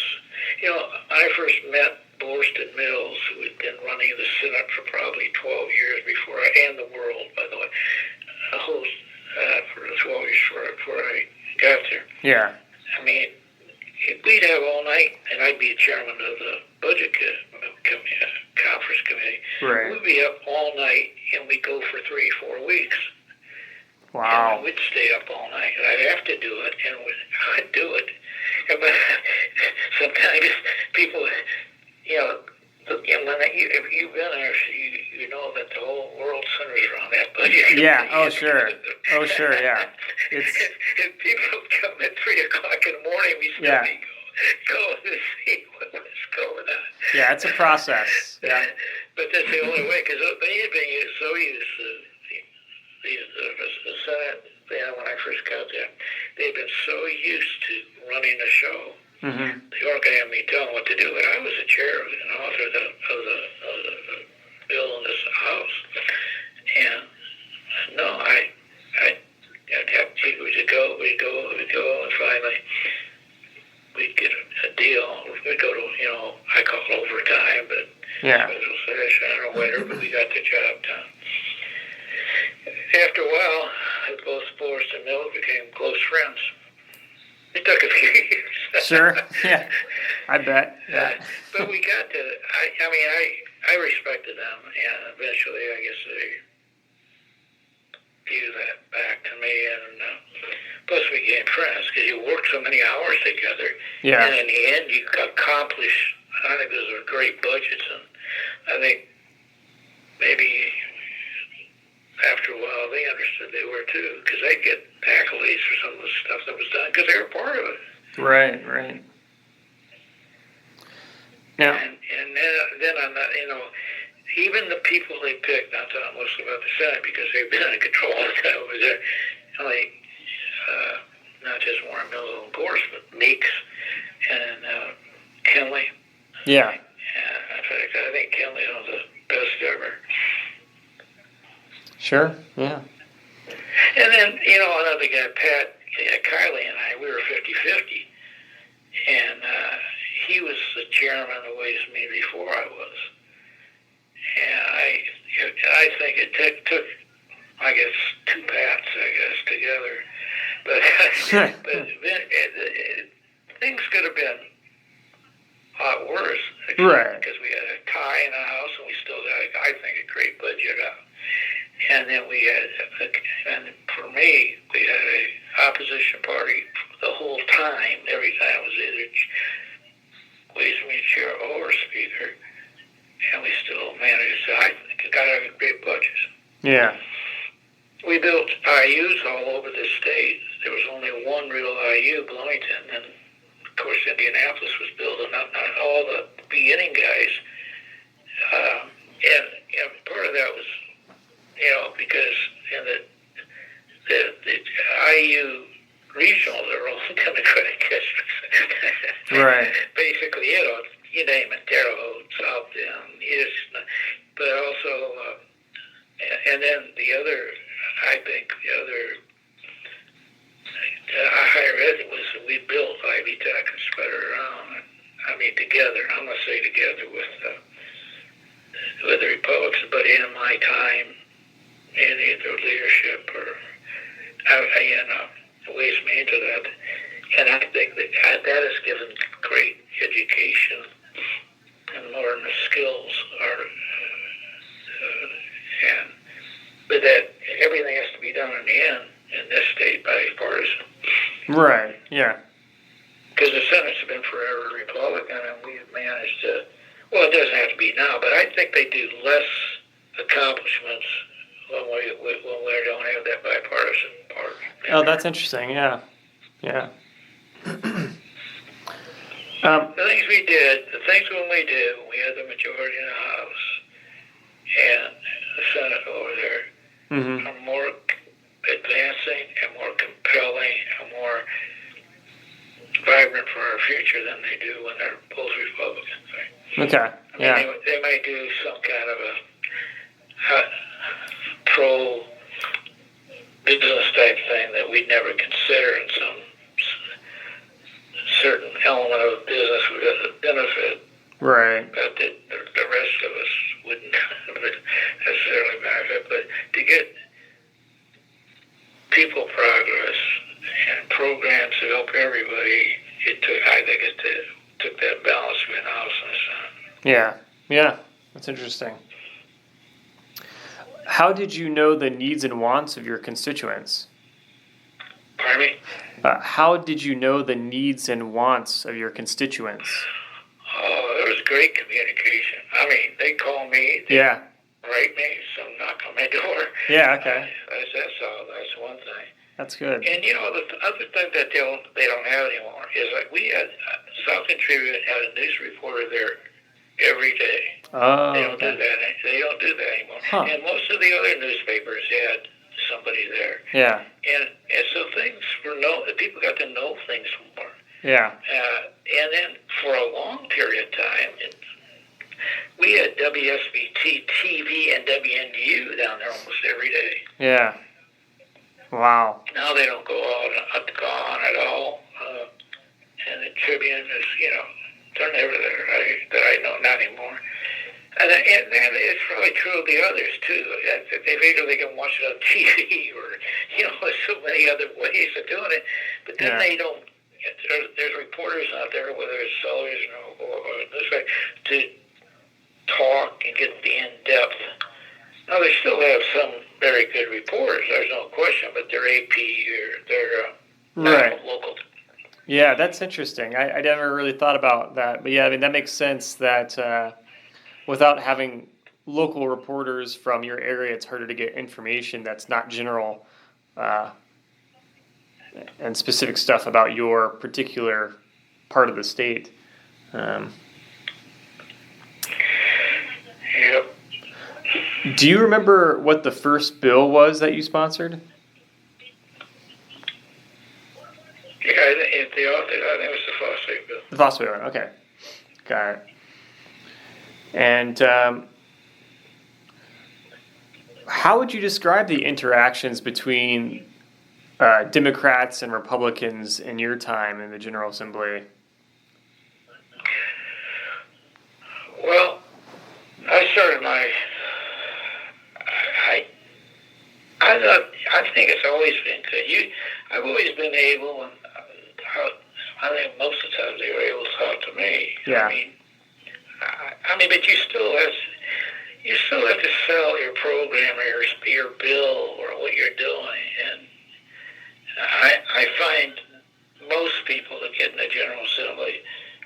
I first met Borston Mills, who had been running the Senate for probably 12 years before and the world, by the way, for 12 years before I got there. Yeah. We'd have all night, and I'd be chairman of the budget conference committee. Right. We'd be up all night, and we'd go for 3-4 weeks. Wow. And we'd stay up all night, and I'd have to do it, and I'd do it. But sometimes people, if you've been there, you know that the whole world centers around that budget. Yeah. Oh, sure. Yeah. If people come at 3 o'clock in the morning, we still go to see what's going on. Yeah, it's a process. Yeah. But that's the only way, because they had been so used to the Senate. When I first got there, they'd been so used to running the show. Mm-hmm. They weren't going to have me tell them what to do, but I was the chair and author of the bill in this house. And no, I'd have we'd go, and finally we'd get a deal. We'd go to, I call it overtime, but special session or whatever, but we got the job done. After a while, both Boris and Mill became close friends. It took a few years. Sure. Yeah. I bet. Yeah. But we got to. I respected them, and eventually, I guess they gave that back to me, and plus we became friends because you worked so many hours together. Yeah. And in the end, you accomplish. I think those are great budgets, and I think maybe after a while they understood they were too, because they'd get accolades for some of the stuff that was done because they were part of it. Right. Now, and then on that, even the people they picked, not talking mostly about the Senate because they've been in control of that over there, not just Warren Mills, of course, but Meeks and Kinley. Yeah. In fact, I think Kinley's one of the best ever. Sure, yeah. And then, another guy, Pat, Kylie and I, we were 50-50. And he was the chairman of Ways and Means before I was. And I think it took, I guess, 2 Pats, together. But things could have been a lot worse. Right. Because we had a tie in the House, and we still got, I think, a great budget up. And then we had, and for me, we had a opposition party the whole time. Every time it was either Ways and Means Chair or Speaker, and we still managed to, I think, got a great budget. Yeah. We built IUs all over the state. There was only one real IU, Bloomington, and of course Indianapolis was built, and not all the beginning guys. And part of that was, because in the IU regionals are all Democratic districts. Right. Basically, you name it, Terre Haute, South End, but also, and then the other higher ed was we built Ivy Tech and spread it around. Together. I'm going to say together with the Republicans, but in my time, in either leadership or Ways and Means to that. And I think that has given great education and modernization because the Senate's been forever Republican, and we've managed to. Well, it doesn't have to be now, but I think they do less accomplishments when we don't have that bipartisan part. Oh, that's interesting. Yeah. The things we did, when we had the majority in the House and the Senate over there, are more advancing and more compelling and more vibrant for our future than they do when they're both Republicans. Right? Okay. Yeah. They might do some kind of a pro-business type thing that we'd never consider in some certain element of business would benefit. Right. But the rest of us wouldn't necessarily benefit. But to get people progress and programs to help everybody, I think it took that balance between the House and the Senate. Yeah. That's interesting. How did you know the needs and wants of your constituents? Pardon me? How did you know the needs and wants of your constituents? Oh, there was great communication. I mean, they call me. They write me. Some knock on my door. Yeah. Okay. That's one thing. That's good. And the other thing that they don't have anymore is like we had South Tribune had a news reporter there every day. Oh. They don't do that. They don't do that anymore. Huh. And most of the other newspapers had somebody there. Yeah. And so people got to know things more. Yeah. And then for a long period of time, we had WSBT TV and WNU down there almost every day. Yeah. Wow. Now they don't go on at all. And the Tribune is, they're never there that I know, not anymore. And it's probably true of the others, too. They figure they can watch it on TV or, there's so many other ways of doing it. But then they don't. There's reporters out there, whether it's television or newspaper, to talk and get the in-depth. Now, they still have some very good reporters, there's no question, but they're AP or they're local. Yeah, that's interesting. I never really thought about that. But yeah, I mean, that makes sense that without having local reporters from your area, it's harder to get information that's not general and specific stuff about your particular part of the state. Yep. Do you remember what the first bill was that you sponsored? Yeah, I think it was the phosphate bill. The phosphate one, okay. Got it. And how would you describe the interactions between Democrats and Republicans in your time in the General Assembly? Well, I started I think it's always been good. I've always been able, and I think most of the time they were able to talk to me. Yeah. But you still have to sell your program or your bill or what you're doing, and I find most people that get in the General Assembly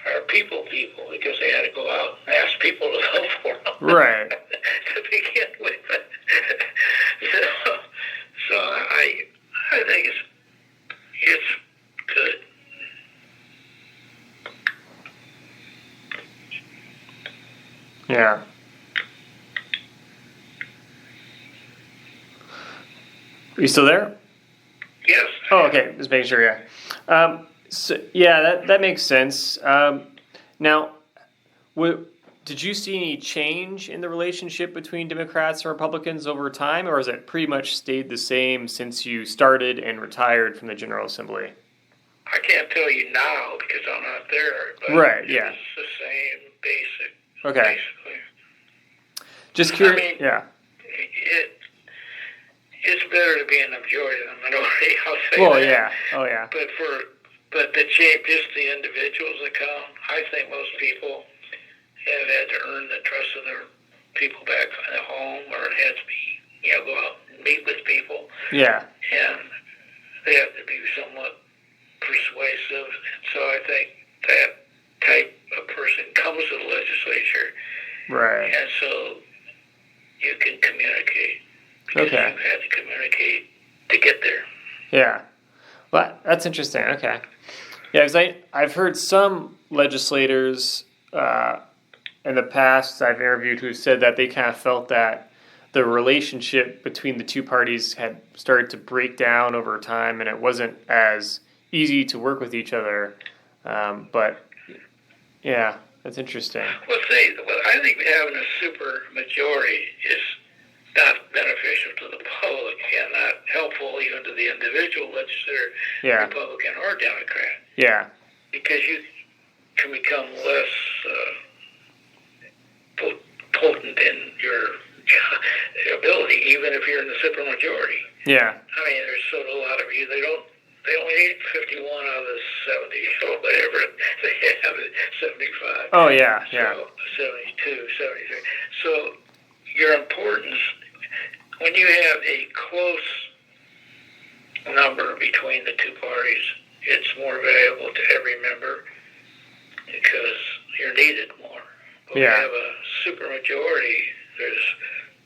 are people because they had to go out and ask people to vote for them. Right. To begin with. So I think it's good. Yeah. Are you still there? Yes. Oh, okay. Just making sure. Yeah. That makes sense. Now, did you see any change in the relationship between Democrats and Republicans over time, or has it pretty much stayed the same since you started and retired from the General Assembly? I can't tell you now because I'm not there. But right. Yeah. It's the same basic. Okay. Basically. Just curious. Yeah. It's better to be in the majority than the minority. I'll say well, that. Yeah. Oh, yeah. But just the individuals that come, I think most people have had to earn the trust of their people back at home, or it has to be, go out and meet with people. Yeah. And they have to be somewhat persuasive and So I think that type of person comes to the legislature, Right. and so you can communicate because Okay. you had to communicate to get there. Yeah. Well, that's interesting. Okay. Yeah, because I've heard some legislators in the past I've interviewed who said that they kind of felt that the relationship between the two parties had started to break down over time, and it wasn't as easy to work with each other. But yeah, that's interesting. Well, see, I think having a super majority is not beneficial to the public and not helpful even to the individual legislator, Yeah. Republican or Democrat, Yeah. because you can become less potent in your ability, even if you're in the supermajority. Yeah. I mean, there's sort of a lot of you. They only need 51 out of the 70 or whatever they have, 75. Oh yeah. Yeah. So 72, 73. So your importance when you have a close number between the two parties, it's more valuable to every member because you're needed more. When Yeah. we have a supermajority, there's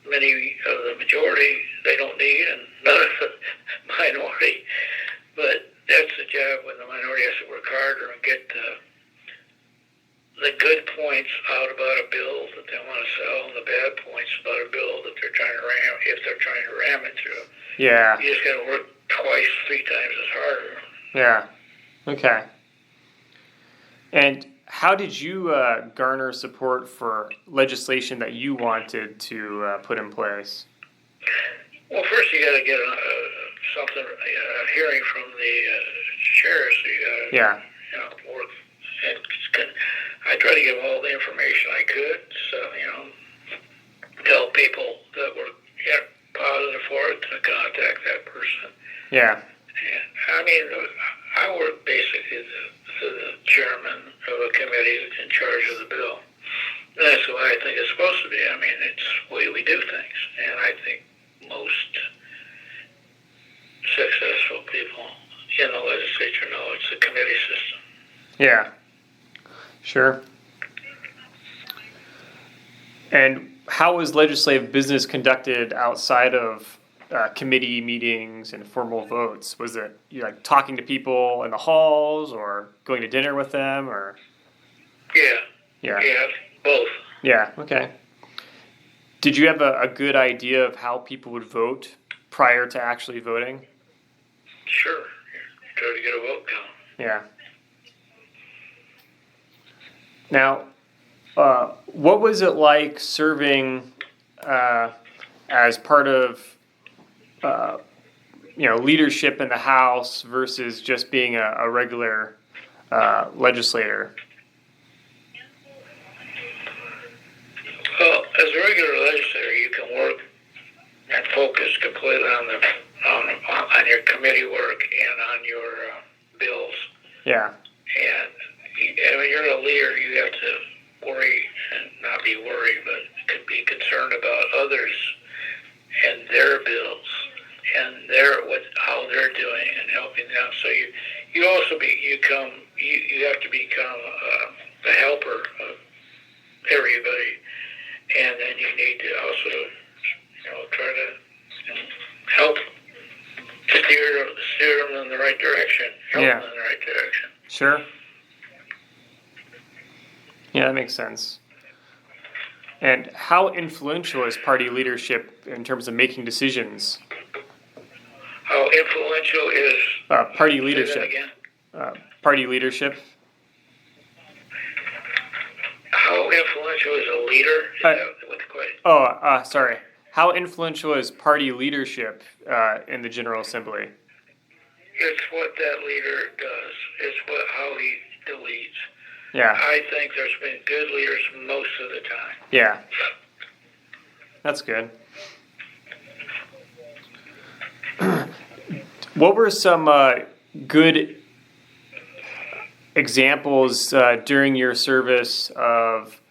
many of the majority they don't need and none of the minority. But that's the job when the minority has to work harder and get the good points out about a bill that they want to sell and the bad points about a bill that they're trying to ram, if they're trying to ram it through. Yeah. You just got to work twice, 3 times as harder. Yeah. Okay. And how did you garner support for legislation that you wanted to put in place? Well, first you got to get a hearing from the chairs. So you got to work. And I try to give all the information I could. So tell people that were positive for it to contact that person. Yeah. And I mean, I work basically as the chairman of a committee in charge of the bill. And that's the way I think it's supposed to be. I mean, it's the way we do things. And I think most successful people in the legislature know it's a committee system. Yeah. Sure. And how was legislative business conducted outside of committee meetings and formal votes? Was it like talking to people in the halls or going to dinner with them or? Yeah, both. Yeah, okay. Did you have a good idea of how people would vote prior to actually voting? Sure. Try to get a vote count. Yeah. Now, what was it like serving as part of leadership in the House versus just being a regular legislator? Well, as a regular legislator, you can work and focus completely on your committee work and on your bills. Yeah. And when you're a leader, you have to worry, and not be worried, but could be concerned about others and their bills and how they're doing and helping them. So you have to become a helper of everybody, and then you need to also try to help steer them in the right direction, help them in the right direction. Sure. Yeah, that makes sense. And how influential is party leadership in terms of making decisions? How influential is party leadership? Say that again? Party leadership. How influential is a leader? Is that what the question? Sorry. How influential is party leadership in the General Assembly? It's what that leader does. It's how he leads. Yeah. I think there's been good leaders most of the time. Yeah. That's good. What were some good examples during your service of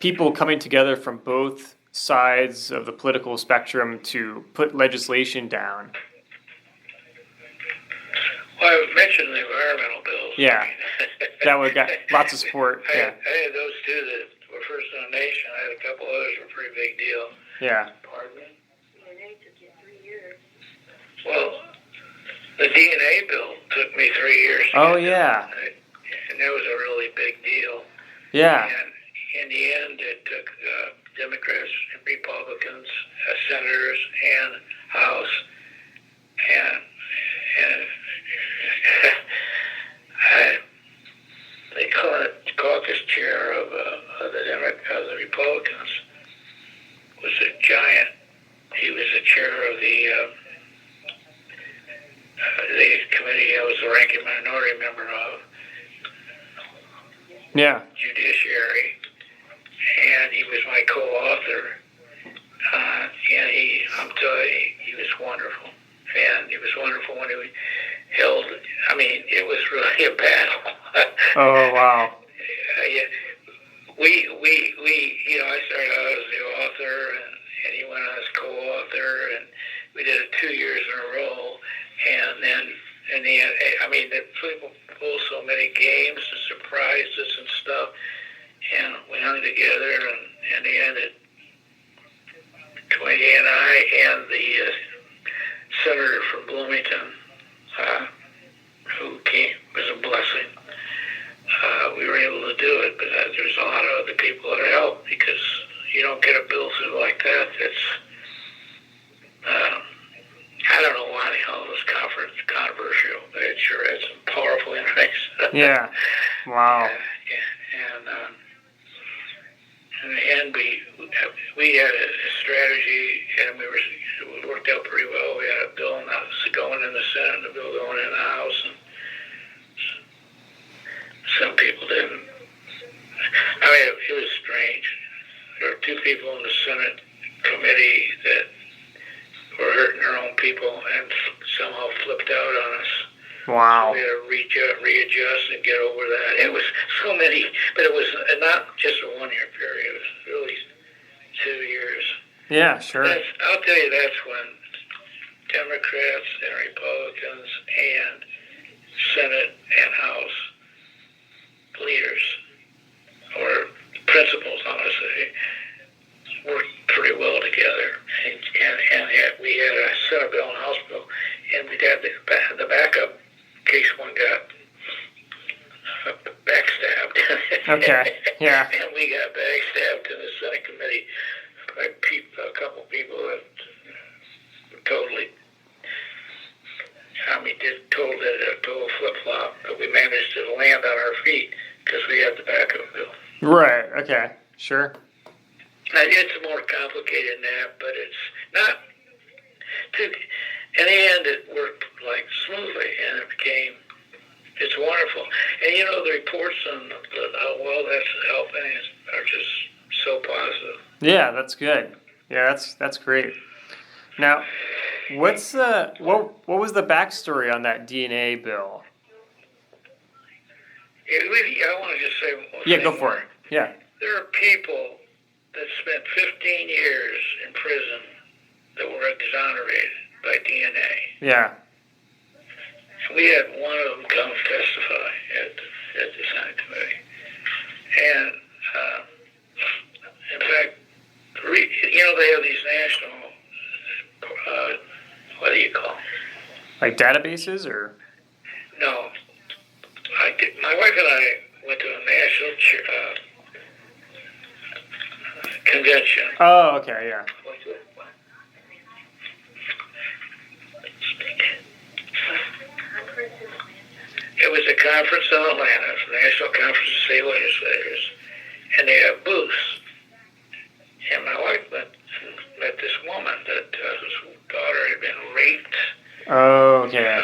people coming together from both sides of the political spectrum to put legislation down? Well, Well, I mentioned the environmental bills. Yeah. I mean, That one got lots of support. Yeah. I had those two that were first in the nation. I had a couple others that were a pretty big deal. Yeah. Pardon me? DNA took you 3 years. Well, the DNA bill took me 3 years. Oh, yeah. And that was a really big deal. Yeah. And in the end, it took Democrats and Republicans, senators, and House, and the caucus chair of the Republicans was a giant. He was the chair of the committee I was the ranking minority member of. Yeah. Judiciary, and he was my co-author, and I'm telling you, he was wonderful, and it was wonderful when he held, I mean, it was really a battle. Oh, wow. We, I started out as the author, and he went on as co-author, and we did it 2 years in a row, and then in the end, I mean, the people pulled so many games and surprised us and stuff, and we hung together, and in the end, between he and I and the senator from Bloomington, who was a blessing, we were able to do it, but there's a lot of other people that helped, because you don't get a bill through like that. It's, I don't know why the hell it was controversial, but it sure had some powerful information. Yeah. Wow. In the end, we had a strategy, and it worked out pretty well. We had a bill going in the Senate, and a bill going in the House, and some people didn't. I mean, it was strange. There were 2 people in the Senate committee that were hurting their own people and somehow flipped out on us. Wow. So we had to readjust and get over that. It was so many, but it was not just a 1-year period. It was really 2 years. Yeah, sure. I'll tell you, that's when Democrats and Republicans and Senate and House leaders, or principals, honestly, worked pretty well together. And we had a Senate bill and House bill, and we had the backup in case one got backstabbed. Okay, yeah. And we got backstabbed in the Senate committee by a couple people that were totally, did a total flip-flop, but we managed to land on our feet because we had the backup bill. Right, okay, sure. It's more complicated than that, but it's not. In the end, it worked like smoothly, and it's wonderful. And the reports on how well that's helping are just so positive. Yeah, that's good. Yeah, that's great. Now, what was the backstory on that DNA bill? I want to just say one thing. Yeah, go for it. Yeah. There are people that spent 15 years in prison that were exonerated by DNA. Yeah. We had one of them come testify at the Senate committee. And, in fact, they have these national, what do you call them? Like databases, or? No. My wife and I went to a national convention. Oh, okay, yeah. It was a conference in Atlanta, it's the National Conference of State Legislators, and they have booths. And my wife met this woman that whose daughter had been raped. Oh, okay.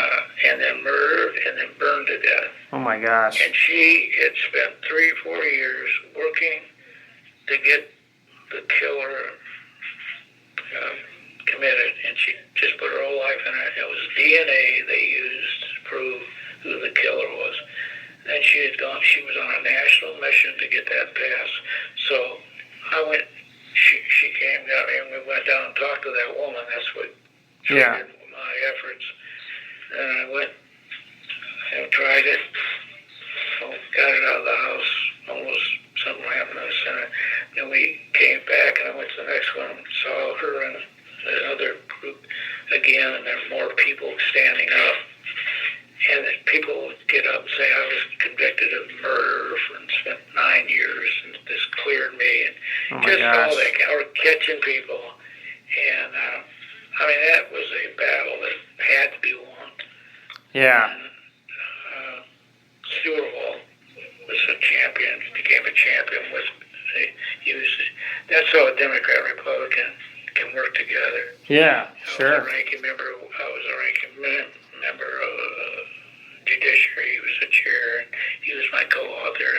And then murdered, and then burned to death. Oh my gosh. And she had spent 3 or 4 years working to get the killer committed, and she just put her whole life in it. It was DNA they used to prove who the killer was. And she was on a national mission to get that passed. So I went, she came down, and we went down and talked to that woman. That's what triggered my efforts. And I went my gosh. Or catching people. And, that was a battle that had to be won. Yeah. And, Stuart Hall was a champion, became a champion. That's how a Democrat and Republican can work together. Yeah, sure. I was a ranking member of Judiciary. He was the chair, and he was my co-author.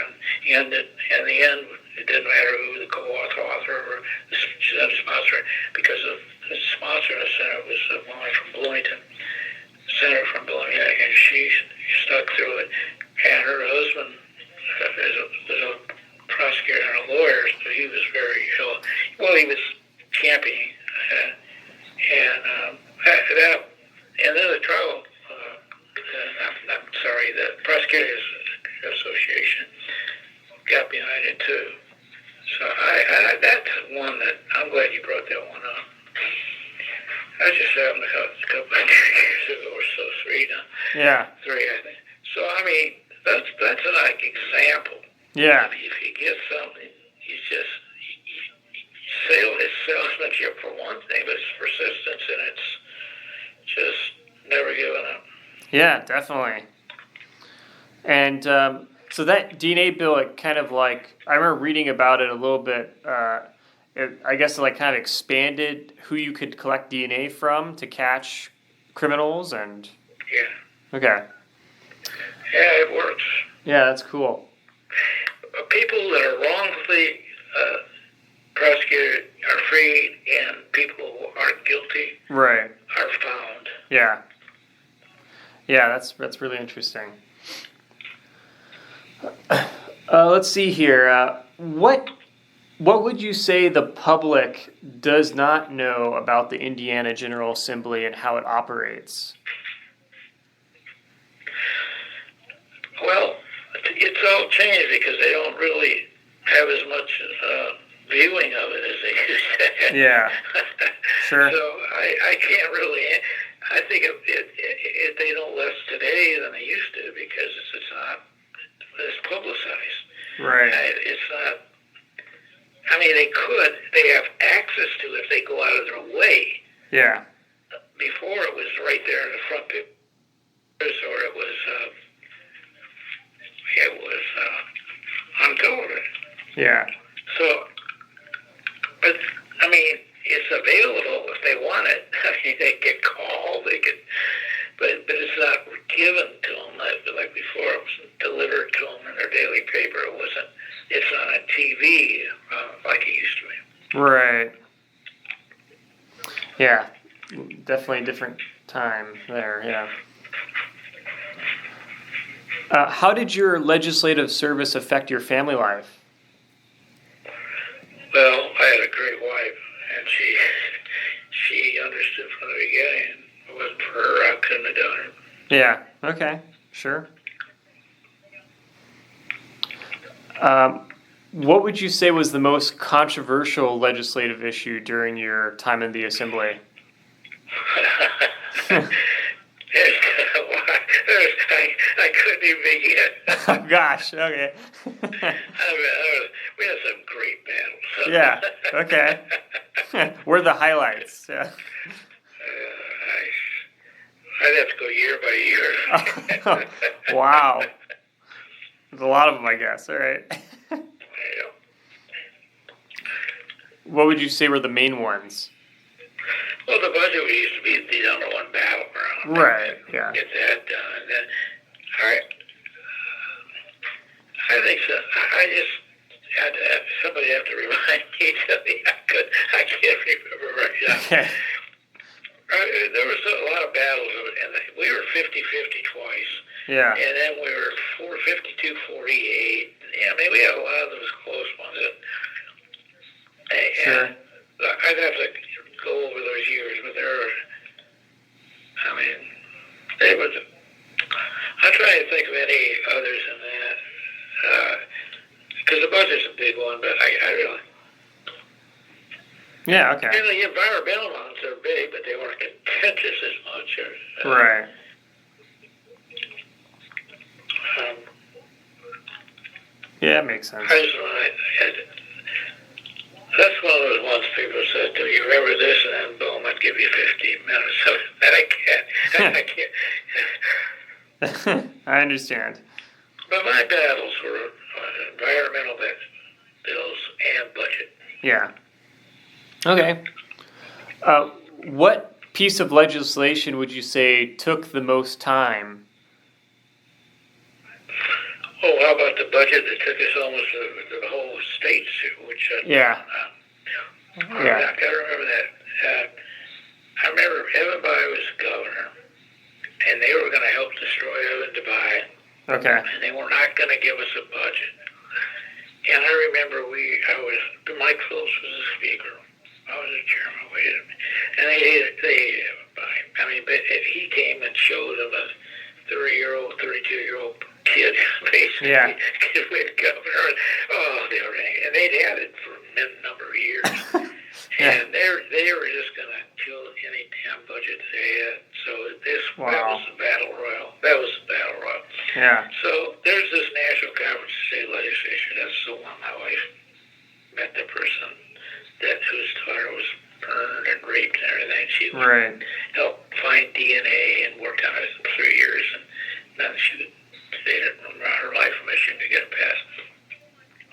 And in the end, it didn't matter who the co-author or the sponsor, because the sponsor in the Senate was a woman from Bloomington, senator from Bloomington, and she stuck through it. And her husband was a prosecutor and a lawyer, so he was very ill. Well, he was campaigning, and then the trial. The prosecutors association got behind it too. So that's one that I'm glad you brought that one up. I just happened to have a couple of years ago or so, three, I think. So that's an example. Yeah. If you get something, his salesmanship for one thing, but it's persistence, and it's just never giving up. Yeah, definitely. And so that DNA bill, it kind of like, I remember reading about it a little bit. I guess it like kind of expanded who you could collect DNA from to catch criminals and. Yeah. Okay. Yeah, it works. Yeah, that's cool. People that are wrongfully prosecuted are freed, and people who aren't guilty are found. Yeah. Yeah, that's really interesting. Let's see here. What would you say the public does not know about the Indiana General Assembly and how it operates? Well, it's all changed because they don't really have as much viewing of it as they used to have. Yeah, sure. So I can't really. I think they know less today than they used to because it's not as publicized. Right. It's not. They have access to it if they go out of their way. Yeah. Before it was right there in the front page, or it was on television. Yeah. So, but it's available if they want it. They get called. But it's not given to them like before. It was delivered to them in their daily paper. It wasn't. It's not on TV like it used to be. Right. Yeah. Definitely a different time there. Yeah. How did your legislative service affect your family life? Well, I had a great wife, and she understood from the beginning. If it wasn't for her, I couldn't have done it. Yeah. Okay. Sure. What would you say was the most controversial legislative issue during your time in the assembly? I couldn't even begin. Oh, gosh. Okay. We had some great battles. Yeah. Okay. What are the highlights? Yeah. I'd have to go year by year. Wow. There's a lot of them, I guess. All right. What would you say were the main ones? Well, the budget used to be the number one battleground. Right, yeah. Get that done. And then, I think so. I just had to have somebody have to remind me. I can't remember right now. Okay. There was a lot of battles, and we were 50-50 twice. Yeah. And then we were 52-48. Yeah, we had a lot of those close ones. Sure. I'd have to go over those years, but they were. I'm trying to think of any others than that, because the budget's a big one. But I really. Yeah. Okay. And the environmental ones are big, but they weren't contentious as much. Right. Yeah, it makes sense. That's one of those ones people said, do you remember this? And then boom, I'd give you 15 minutes. So that I can't. I understand. But my battles were environmental bills and budget. Yeah. Okay. What piece of legislation would you say took the most time? Oh, how about the budget that took us almost the whole state would shut Yeah. down? Yeah. I gotta remember that. I remember Evan Bayh was governor, and they were going to help destroy Evan Bayh, Okay. and they were not going to give us a budget. And I remember Mike Phillips was the speaker. I was the chairman. Wait a minute. And they hated Evan Bayh. I mean, but if he came and showed them a 30-year-old, 32-year-old kid, basically, Yeah. could win governor. Oh, they were angry. And they'd had it for a number of years. Yeah. And they were just going to kill any damn budget they had. So that Wow. was the battle royal. That was the battle royal. Yeah. So there's this National Conference of State Legislature. That's the one my wife met the person whose daughter was burned and raped and everything. She Right. helped find DNA and worked on it for 3 years. And then she stayed on her life mission to get it passed.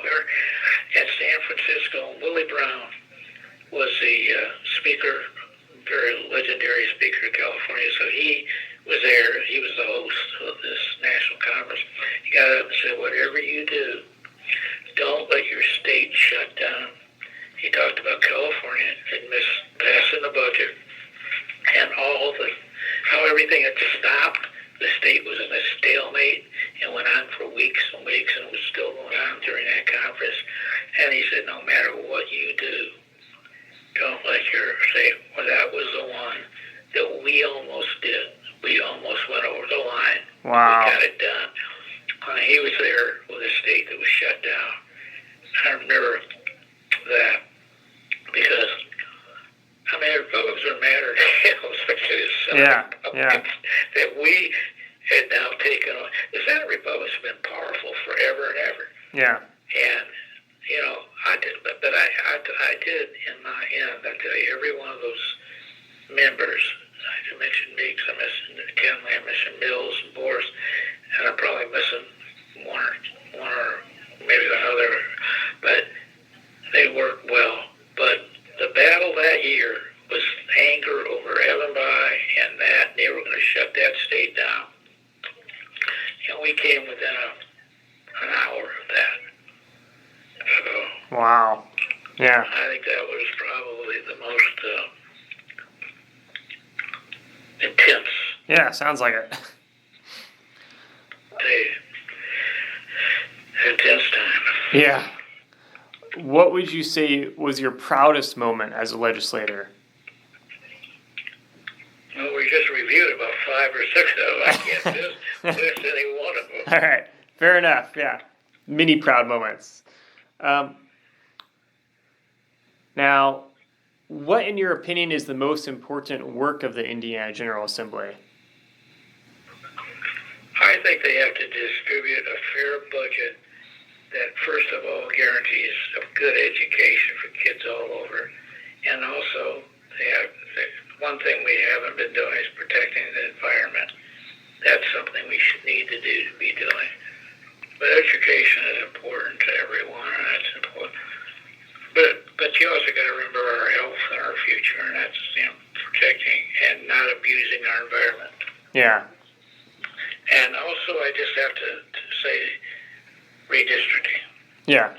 We were at San Francisco, and Willie Brown was the speaker, very legendary speaker of California. So he was there. He was the host of this national conference. He got up and said, whatever you do, don't let your state shut down. He talked about California had missed passing the budget and how everything had stopped. The state was in a stalemate and went on for weeks and weeks, and it was still going on during that conference. And he said, no matter what you do, don't let your state, well, that was the one that we almost did. We almost went over the line. Wow. We got it done. He was there with a state that was shut down. I remember that because, I mean, Republicans are madder than hell, especially the Senate Republicans, that we had now taken on. The Senate Republicans have been powerful forever and ever. Yeah. And, you know, I did in my end, I tell you, every one of those members, I mentioned Meeks, I mentioned Kenley, I mentioned Mills and Boris, and I'm probably missing one or maybe another, but they worked well. But the battle that year was anger over Evan Bayh and that they were going to shut that state down. And we came within an hour of that. So, Wow. Yeah. I think that was probably the most intense Yeah, sounds like it. intense time. Yeah. What would you say was your proudest moment as a legislator? Well, we just reviewed about 5 or 6 of them. I can't list any one of them. All right. Fair enough. Yeah. Many proud moments. Now, what, in your opinion, is the most important work of the Indiana General Assembly? I think they have to distribute a fair budget that, first of all, guarantees a good education for kids all over. And also, one thing we haven't been doing is protecting the environment. That's something we should need to be doing. But education is important to everyone, and that's important. But you also got to remember our health and our future, and that's protecting and not abusing our environment. Yeah. And also, I just have to say redistricting. Yeah.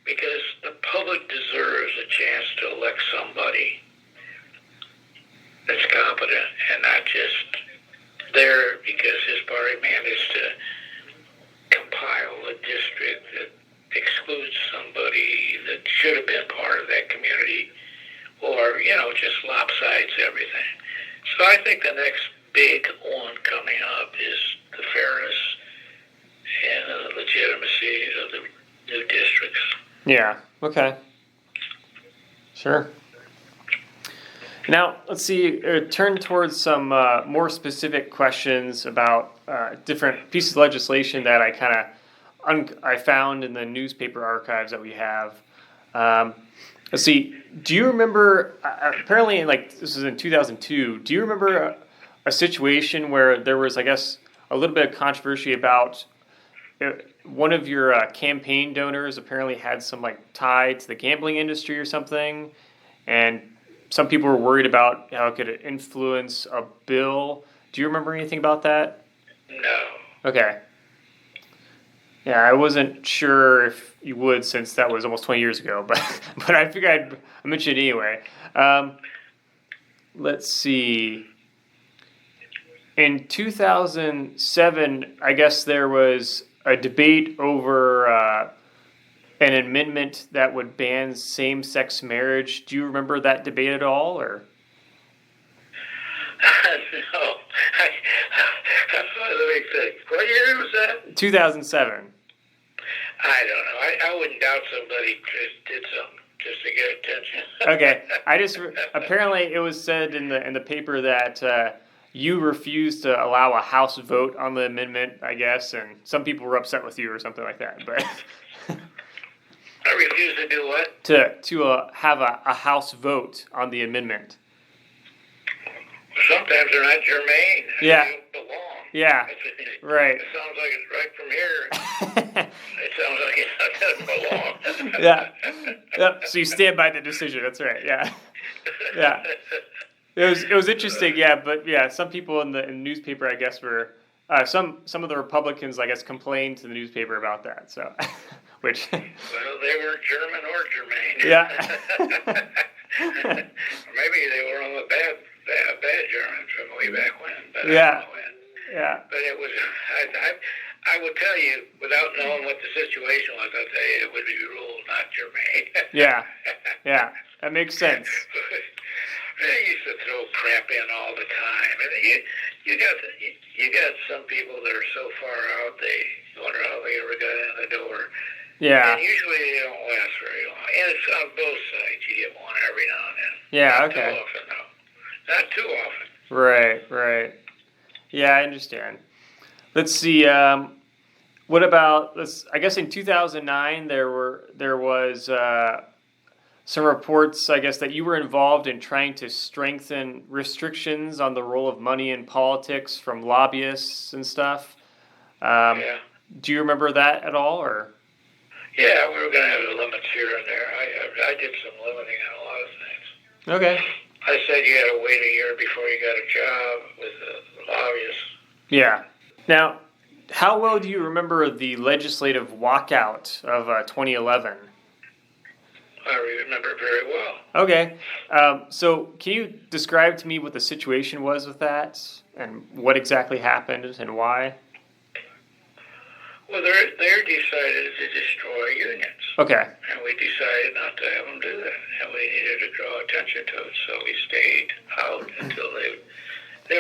Because the public deserves a chance to elect somebody that's competent and not just there because his party managed to compile a district that excludes somebody that should have been part of that community or, just lopsides everything. So I think the next big one coming up is the fairness and the legitimacy of the new districts. Yeah. Okay. Sure. Now, let's see, turn towards some more specific questions about different pieces of legislation that I found in the newspaper archives that we have. Let's see. Do you remember? Apparently, like this was in 2002. Do you remember a situation where there was, I guess, a little bit of controversy about one of your campaign donors apparently had some like tie to the gambling industry or something, and some people were worried about how it could influence a bill. Do you remember anything about that? No. Okay. Yeah, I wasn't sure if you would since that was almost 20 years ago, but I figured I'd mention it anyway. Let's see. In 2007, I guess there was a debate over an amendment that would ban same-sex marriage. Do you remember that debate at all, or? No. Let me think. What year was that? 2007. I don't know. I wouldn't doubt somebody just did something just to get attention. Okay, apparently it was said in the paper that you refused to allow a House vote on the amendment, I guess, and some people were upset with you or something like that. But I refuse to do what? to have a House vote on the amendment. Sometimes they're not germane. Yeah. They don't belong. Yeah. Right. It sounds like it's right from here. It sounds like it doesn't belong. Yeah. Yep. So you stand by the decision. That's right. Yeah. Yeah. It was interesting. Yeah, but yeah, some people in the newspaper, I guess, were some of the Republicans, I guess, complained to the newspaper about that. So, which. Well, they weren't German or germane. Yeah. Or maybe they were on the bad Germans from way back when. But Yeah. I don't know when. Yeah. But it was. I would tell you, without knowing what the situation was, I'll tell you it would be ruled not germane. Yeah. Yeah. That makes sense. They used to throw crap in all the time, and you got some people that are so far out they wonder how they ever got in the door. Yeah. And usually they don't last very long. And it's on both sides. You get one every now and then. Yeah. Not Okay. too often, though. Not too often. Right. Right. Yeah, I understand. Let's see. What about? I guess in 2009 there was some reports, I guess, that you were involved in trying to strengthen restrictions on the role of money in politics from lobbyists and stuff. Yeah. Do you remember that at all, or? Yeah, we were going to have the limits here and there. I did some limiting on a lot of things. Okay. I said you had to wait a year before you got a job with the lobbyists. Yeah. Now, how well do you remember the legislative walkout of 2011? I remember very well. Okay. So can you describe to me what the situation was with that and what exactly happened and why? Well, they're decided to destroy unions. Okay. And we decided not to have them do that. And we needed to draw attention to it, so we stayed out until they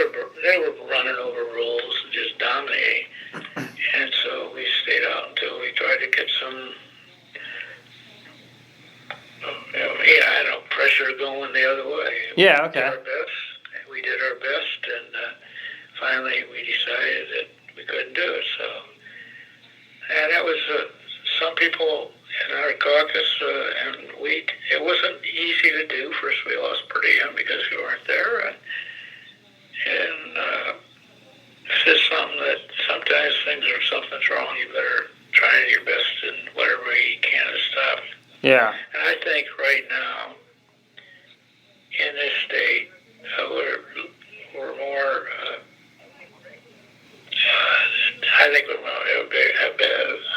were running over rules and just dominating. And so we stayed out until we tried to get some pressure going the other way. Yeah, okay. We did our best, and finally we decided that we couldn't do it. So, and that was some people in our caucus, and it wasn't easy to do. First, we lost per diem because we weren't there, and this is something that sometimes something's wrong. You better try your best in whatever way you can to stop it. Yeah. And I think right now, in this state, we're more. I think we're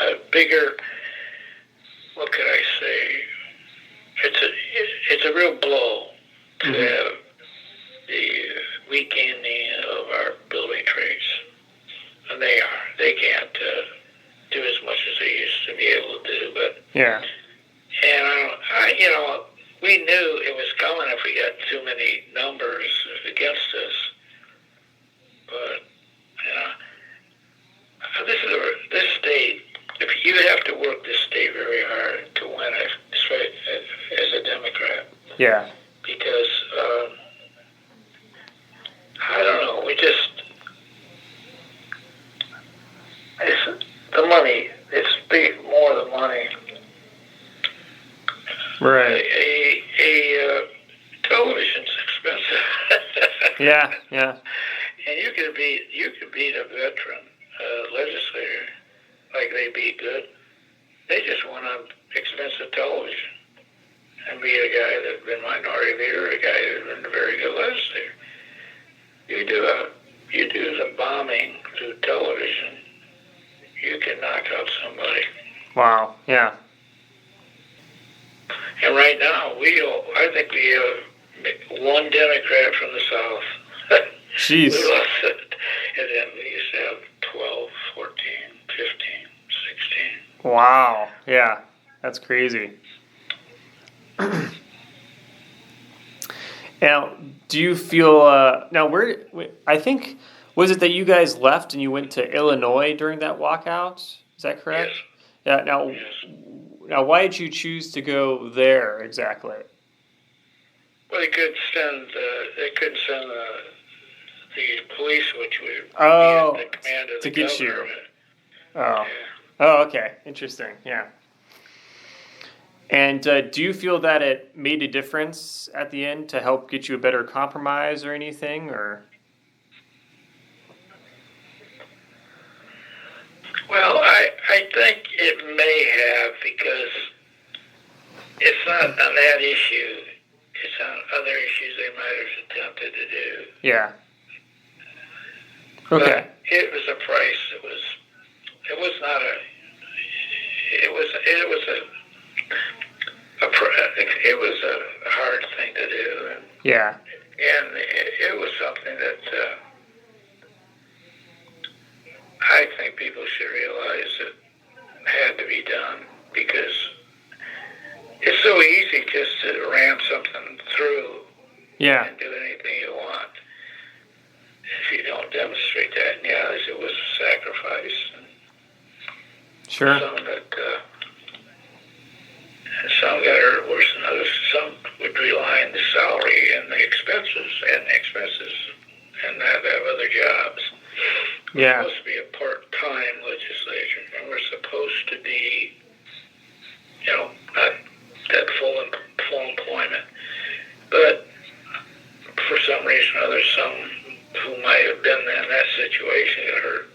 a bigger. What could I say? It's a real blow to have the weakening of our building trades, and they can't do as much as they used to be able to do. But yeah. And we knew it was coming if we got too many numbers against us. But this state. If you have to work this state very hard to win it, as a Democrat. Yeah. Because I don't know. It's the money. It's more the money. Right. Television's expensive. Yeah. Yeah. And you can beat a veteran legislator like they beat good. They just want on expensive television and be a guy that's been minority leader, a guy that's been a very good legislator. You do the bombing through television, you can knock out somebody. Wow. Yeah. And right now, I think we have one Democrat from the South. Jeez. We lost it. And then we used to have 12, 14, 15, 16. Wow. Yeah. That's crazy. Now, do you feel now I think was it that you guys left and you went to Illinois during that walkout? Is that correct? Yes. Yeah. Now, Yes. now, why did you choose to go there exactly? Well, they couldn't send the police, which would Oh, be at the command of to the get governor. you. Oh. Yeah. Oh, okay. Interesting. Yeah. And do you feel that it made a difference at the end to help get you a better compromise or anything, or? Well, I think it may have, because it's not on that issue. It's on other issues they might have attempted to do. Yeah. Okay. But it was a price. It was not a. It was a hard thing to do, Yeah. and it was something that I think people should realize that had to be done, because it's so easy just to ram something through Yeah. and do anything you want if you don't demonstrate that. And yeah, it was a sacrifice. Sure. Some got hurt worse than others. Some would rely on the salary and the expenses and have other jobs. Yeah. We're supposed to be a part-time legislature, and we're supposed to be, not that full employment. But for some reason or other, some who might have been in that situation got hurt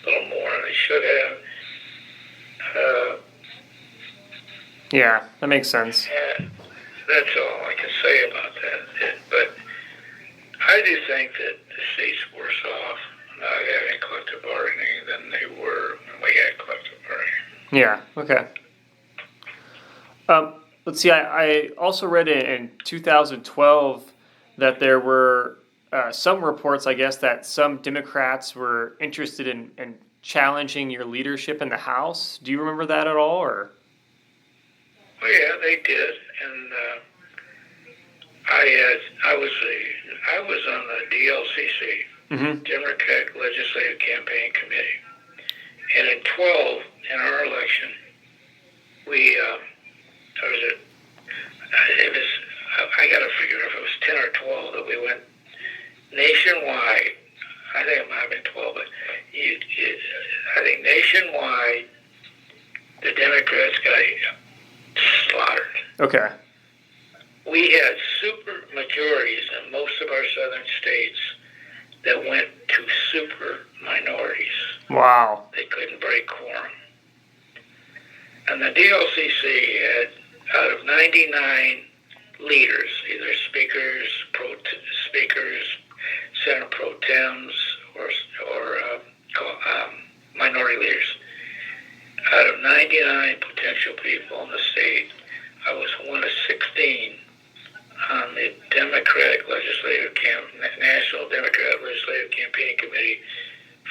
a little more than they should have. Yeah, that makes sense. And that's all I can say about that. But I do think that the state's worse off not having collective bargaining than they were when we had collective bargaining. Yeah, okay. Let's see, I also read in 2012 that there were some reports, I guess, that some Democrats were interested in challenging your leadership in the House. Do you remember that at all, or? Well, yeah, they did, and I was on the DLCC, Democratic Legislative Campaign Committee, and in 12, in our election, I got to figure if it was 10 or 12 that we went nationwide. I think it might have been 12, but I think nationwide, the Democrats got slaughtered. Okay. We had super majorities in most of our southern states that went to super minorities. Wow. They couldn't break quorum. And the DLCC had, out of 99 leaders, either speakers, Senate pro tems, or minority leaders, out of 99 potential people in the state, I was one of 16 on the National Democratic Legislative Campaign Committee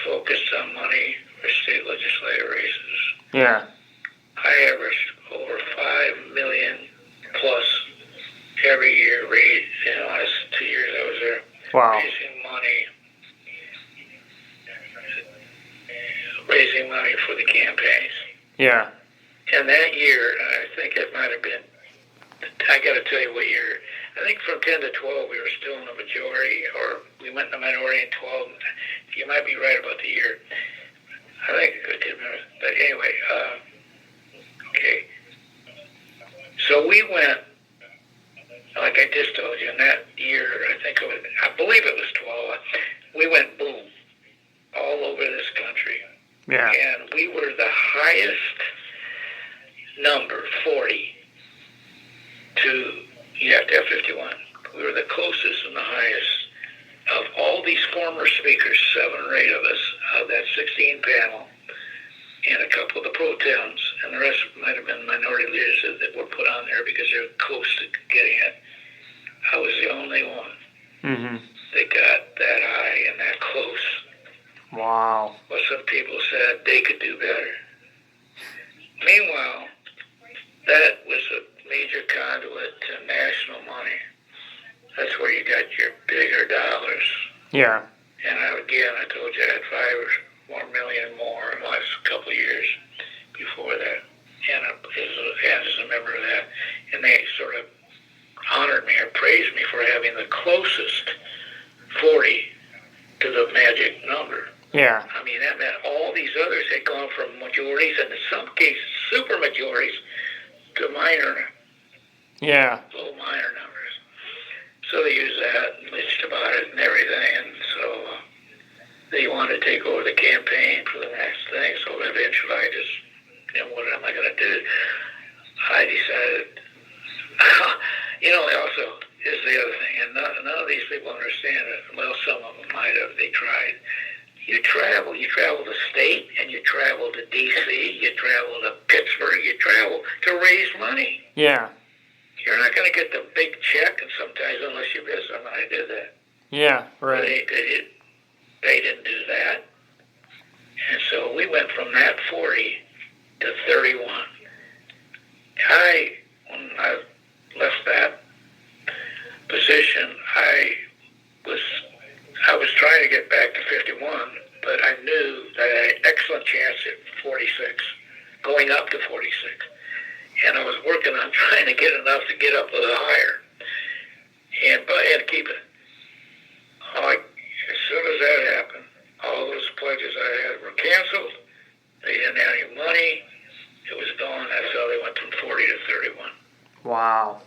focused on money for state legislative races. Yeah. I averaged over $5 million plus every year raised in the last 2 years I was there. Wow. Raising money for the campaigns. Yeah. And that year, I think it might have been, I got to tell you what year, I think from 10 to 12 we were still in the majority, or we went in the minority in 12. You might be right about the year. I think I could remember. But anyway, okay. So we went, like I just told you, in that year, I believe it was 12, we went boom, all over this country. Yeah. And we were the highest number, 40, you have to have 51. We were the closest and the highest of all these former speakers, 7 or 8 of us, of that 16 panel, and a couple of the pro towns, and the rest might have been minority leaders that were put on there because they were close to getting it. I was the only one that got that high and that close. Wow. Well, some people said they could do better. Meanwhile, that was a major conduit to national money. That's where you got your bigger dollars. Yeah. And I told you I had 5 or more million more in the last couple of years before that. And as a member of that, and they sort of honored me or praised me for having the closest 40 to the magic number. Yeah. I mean, that meant all these others had gone from majorities, and in some cases, super majorities, to minor, low minor numbers. So they used that and bitched about it and everything, and so they wanted to take over the campaign for the next thing. So eventually I just, what am I going to do? I decided, also, here's the other thing, and none of these people understand it. Well, some of them might have. They tried. You travel the state, and you travel to D.C., you travel to Pittsburgh, you travel to raise money. Yeah. You're not going to get the big check, and sometimes unless you miss them, I did that. Yeah, right. They didn't do that. And so we went from that 40 to 31. When I left that position, I was trying to get back to 51, but I knew that I had an excellent chance at 46, going up to 46. And I was working on trying to get enough to get up a little higher and keep it. As soon as that happened, all those pledges I had were canceled. They didn't have any money. It was gone. That's how they went from 40 to 31. Wow.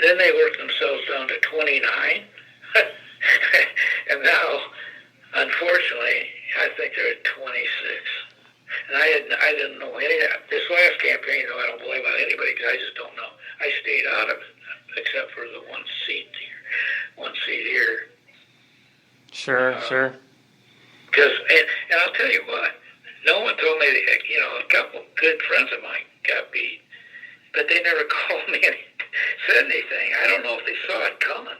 Then they worked themselves down to 29. And now, unfortunately, I think they're at 26. And I didn't know any of that. This last campaign, though, I don't blame on anybody because I just don't know. I stayed out of it, except for the one seat here. Sure. Because, and I'll tell you what, no one told me that, a couple of good friends of mine got beat, but they never called me and said anything. I don't know if they saw it coming.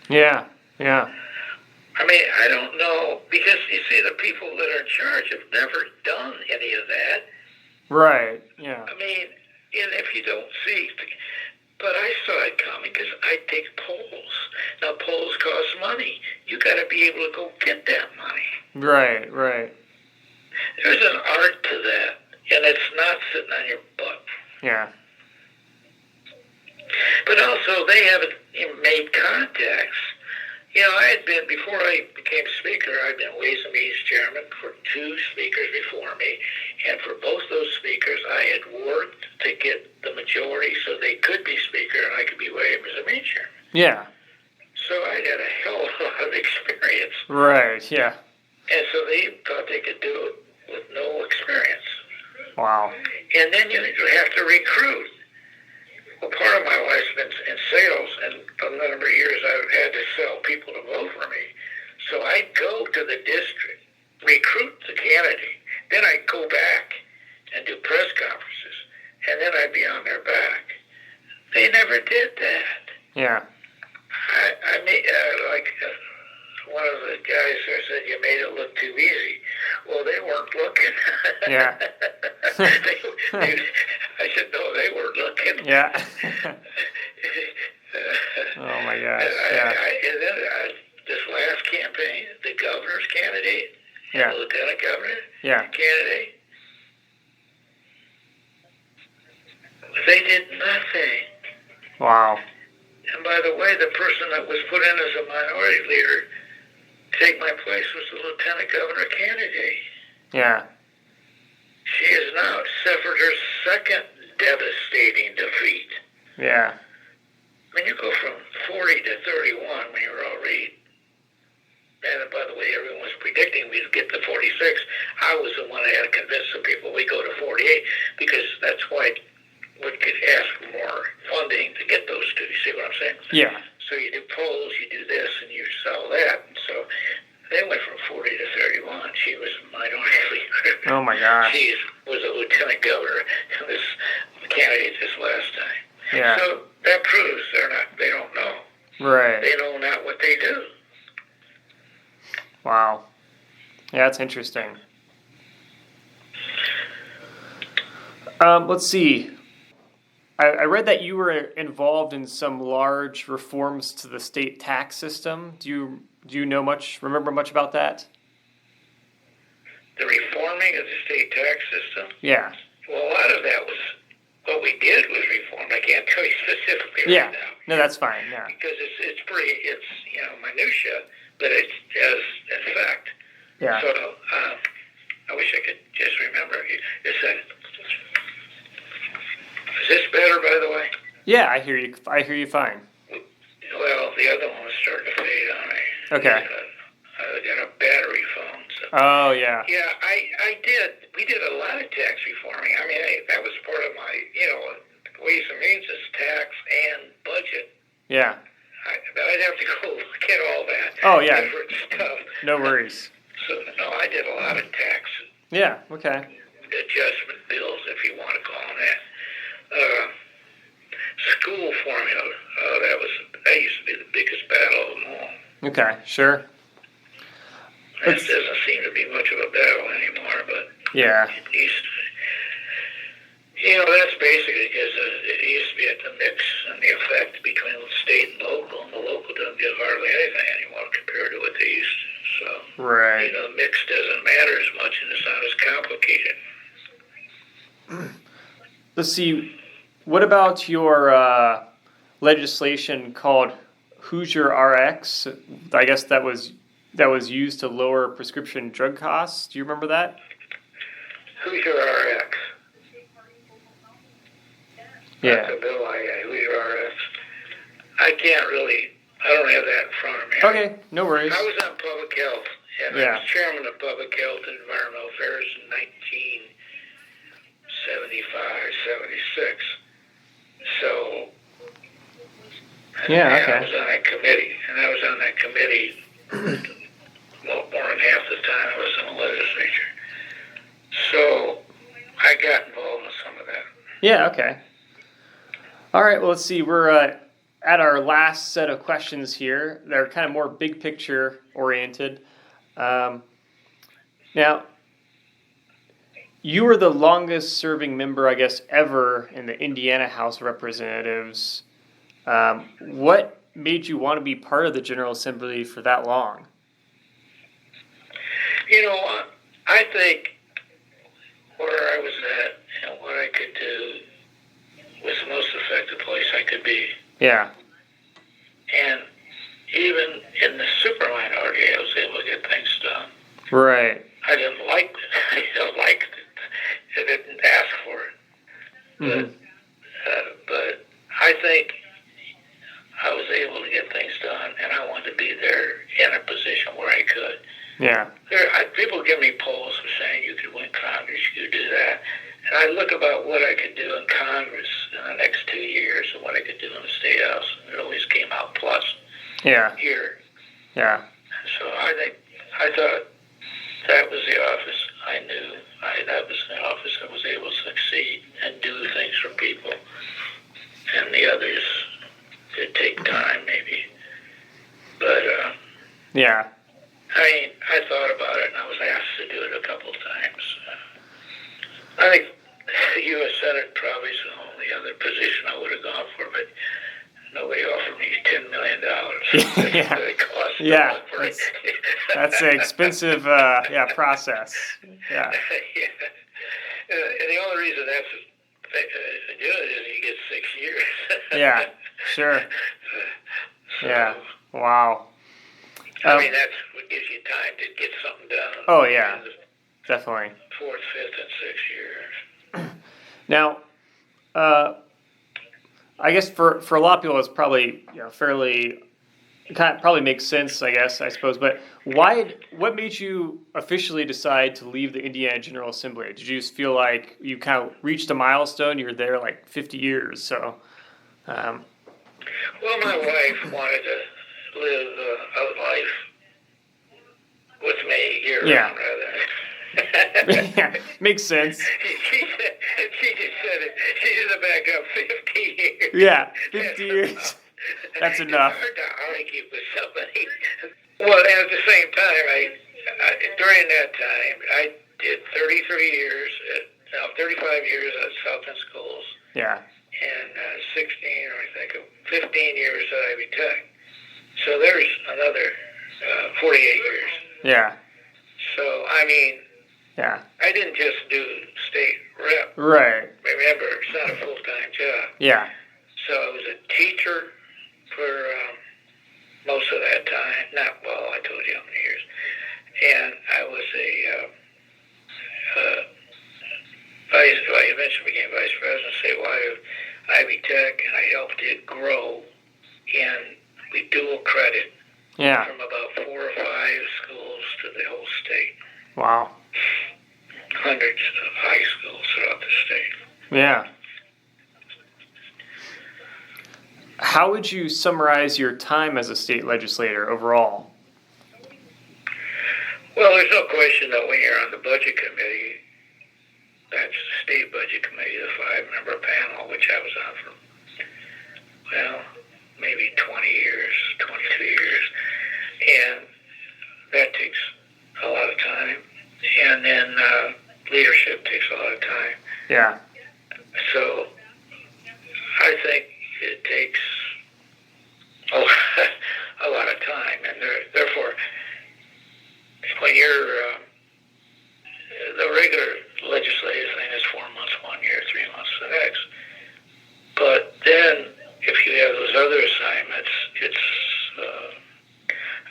Yeah. I mean, I don't know, because you see, the people that are in charge have never done any of that. Right, yeah. I mean, and if you don't see, but I saw it coming because I take polls. Now, polls cost money. You got to be able to go get that money. Right. There's an art to that, and it's not sitting on your butt. Yeah. But also, they haven't made contacts. Before I became speaker, I'd been Ways and Means chairman for 2 speakers before me, and for both those speakers, I had worked to get the majority so they could be speaker and I could be Ways and Means chairman. Yeah. So I'd had a hell of a lot of experience. Right, yeah. And so they thought they could do it with no experience. Wow. And then you have to recruit. Well, part of my life's been in sales, and for a number of years I've had to sell people to vote for me. So I'd go to the district, recruit the candidate, then I'd go back and do press conferences, and then I'd be on their back. They never did that. Yeah. I made, one of the guys there said, you made it look too easy. Well, they weren't looking. Yeah. I said, no, they weren't looking. Yeah. Oh, my gosh, yeah. And then this last campaign, the governor's candidate, yeah. the lieutenant governor candidate, they did nothing. Wow. And by the way, the person that was put in as a minority leader to take my place was the lieutenant governor candidate. Yeah. She has now suffered her second devastating defeat. Yeah. When you go from 40 to 31 when you're already, and by the way, everyone was predicting we'd get to 46. I was the one that had to convince some people we go to 48 because that's why we could ask for more funding to get those two. You see what I'm saying? Yeah. So you do polls, you do this, and you sell that. And so they went from 40 to 31. She was a minority leader. Oh my gosh. She was a lieutenant governor in this candidate this last time. Yeah. So that proves they don't know. Right. They know not what they do. Wow. Yeah, that's interesting. Let's see. I read that you were involved in some large reforms to the state tax system. Do you remember much about that? The reforming of the state tax system? Yeah. Well, a lot of that was, what we did was reform. I can't tell you specifically right now. No, that's fine. Yeah. Because it's minutia, but it has effect. Yeah. So I wish I could just remember. Is this better, by the way? Yeah, I hear you. I hear you fine. Well, the other one was starting to fade on me. Okay. I got a battery phone. So. Oh, yeah. Yeah, I did. We did a lot of tax reforming. I mean, that was part of my, Ways and Means is tax and budget. Yeah. But I'd have to go look at all that. Oh, yeah. Different stuff. No worries. So, no, I did a lot of tax Yeah, okay. adjustment bills, if you want to call them that. School formula, that used to be the biggest battle of them all. Okay, sure. That doesn't seem to be much of a battle anymore, but Yeah. it used to. That's basically because it used to be at the mix and the effect between the state and local, and the local doesn't get hardly anything anymore compared to what they used to. So, Right. the mix doesn't matter as much and it's not as complicated. Let's see. What about your legislation called Hoosier RX? I guess that was used to lower prescription drug costs. Do you remember that? Hoosier RX. Yeah. That's a bill Hoosier RX. I don't have that in front of me. Okay, no worries. I was on public health, and I was chairman of public health and environmental affairs in 1975, 76. So, I was on that committee, well, more than half the time I was in the legislature. So, I got involved in some of that. Yeah, okay. All right, well, let's see. We're at our last set of questions here. They're kind of more big picture oriented. Now, you were the longest serving member, I guess, ever in the Indiana House of Representatives. What made you want to be part of the General Assembly for that long? I think where I was at and what I could do was the most effective place I could be. Yeah. And even in the super minority, I was able to get things done. Right. I didn't like it. I didn't ask for it. But I think I was able to get things done, and I wanted to be there in a position where I could. Yeah. People give me polls saying you could win Congress, you could do that. And I look about what I could do in Congress in the next 2 years and what I could do in the State House. It always came out plus here. Yeah. So I thought that was the office I knew. That was the office I was able to succeed and do things for people. And the others could take time maybe. But, yeah. I thought about it and I was asked to do it a couple of times. I think the U.S. Senate probably is the only other position I would have gone for, but nobody offered me $10 million. Yeah, that's an expensive process. Yeah. And the only reason that's good is you get 6 years. Yeah, sure. So, yeah, wow. I mean, that's what gives you time to get something done. Oh, yeah, definitely. 4th, 5th, and 6th years. Now, I guess for a lot of people, it's probably fairly probably makes sense. I suppose. But what made you officially decide to leave the Indiana General Assembly? Did you just feel like you kind of reached a milestone? You were there like 50 years, so. Well, my wife wanted to live a life with me year round, rather. Yeah, makes sense. She just said it. She didn't back up 50 years. Yeah, 50 years. That's enough. It's hard to argue with somebody. Well, at the same time, during that time, I did 33 years, 35 years at Southland Schools. Yeah. And 16, or I think 15 years at Ivy Tech. So there's another 48 years. Yeah. So, I mean, yeah. I didn't just do state rep. Right. Remember, it's not a full-time job. Yeah. So I was a teacher for most of that time. I told you how many years. And I was I eventually became vice president statewide of Ivy Tech, and I helped it grow. And we dual credit from about 4 or 5 schools to the whole state. Wow. Hundreds of high schools throughout the state. Yeah. How would you summarize your time as a state legislator overall? Well, there's no question that when you're on the budget committee, that's the state budget committee, the 5-member panel, which I was on for, maybe 20 years, 22 years. And that takes a lot of time. And then leadership takes a lot of time. Yeah. So I think it takes a lot of time. And therefore, when you're the regular legislative thing is 4 months 1 year, 3 months the next. But then, if you have those other assignments, it's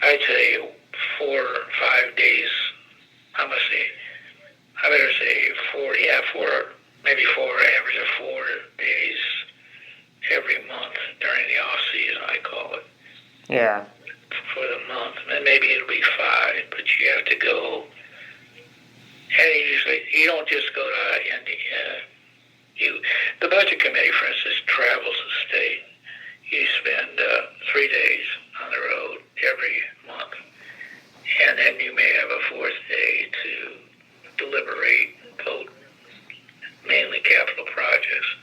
I'd say 4 or 5 days. I better say 4. Yeah, 4, maybe 4. Average of 4 days every month during the off season, I call it. Yeah. For the month, and maybe it'll be 5, but you have to go. And you don't just go to Indiana. The budget committee, for instance, travels the state. You spend 3 days on the road every month, and then you may have a 4th day to deliberate, vote, mainly capital projects.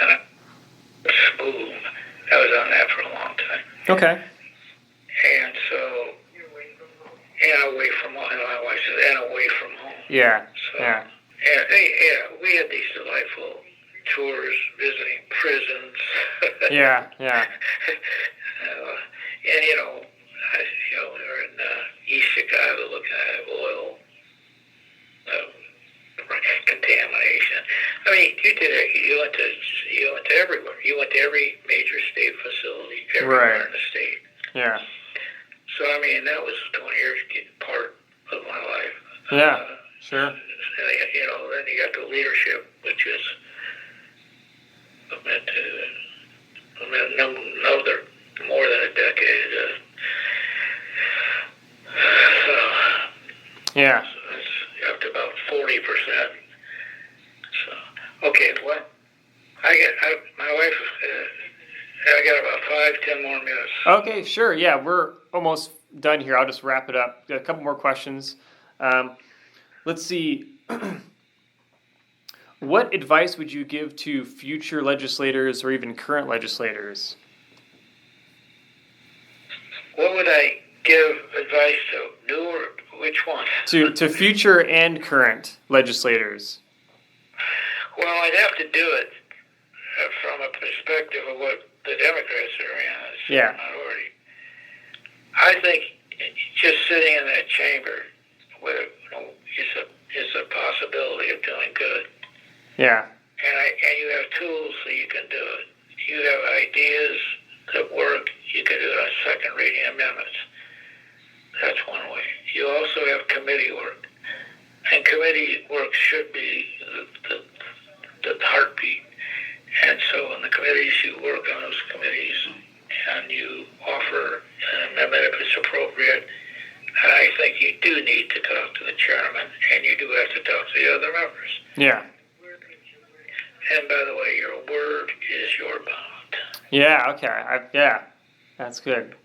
And boom, I was on that for a long time. Okay. And so, and away from home, my wife said, and away from home. Yeah. So, yeah. And we had these delightful tours visiting prisons. Yeah. Yeah. And we were in East Chicago looking at oil contamination. I mean, you did it. You went to everywhere. You went to every major state facility everywhere in the state. Yeah. So I mean, that was 20 years part of my life. Yeah. Sure. And, then you got the leadership, which is another more than a decade. Yeah. So it's up to about 40%. So okay, what? My wife. I got about 5-10 more minutes. Okay, sure. Yeah, we're almost done here. I'll just wrap it up. Got a couple more questions. Let's see. What advice would you give to future legislators or even current legislators? What would I give advice to? New or which one? To future and current legislators. Well, I'd have to do it from a perspective of what the Democrats are in as a minority. I think just sitting in that chamber is a possibility of doing good. Yeah. And you have tools so you can do it. You have ideas that work. You can do it on second reading amendments. That's one way. You also have committee work. And committee work should be the heartbeat. Yeah. And by the way, your word is your bond. Yeah, okay. Yeah, that's good.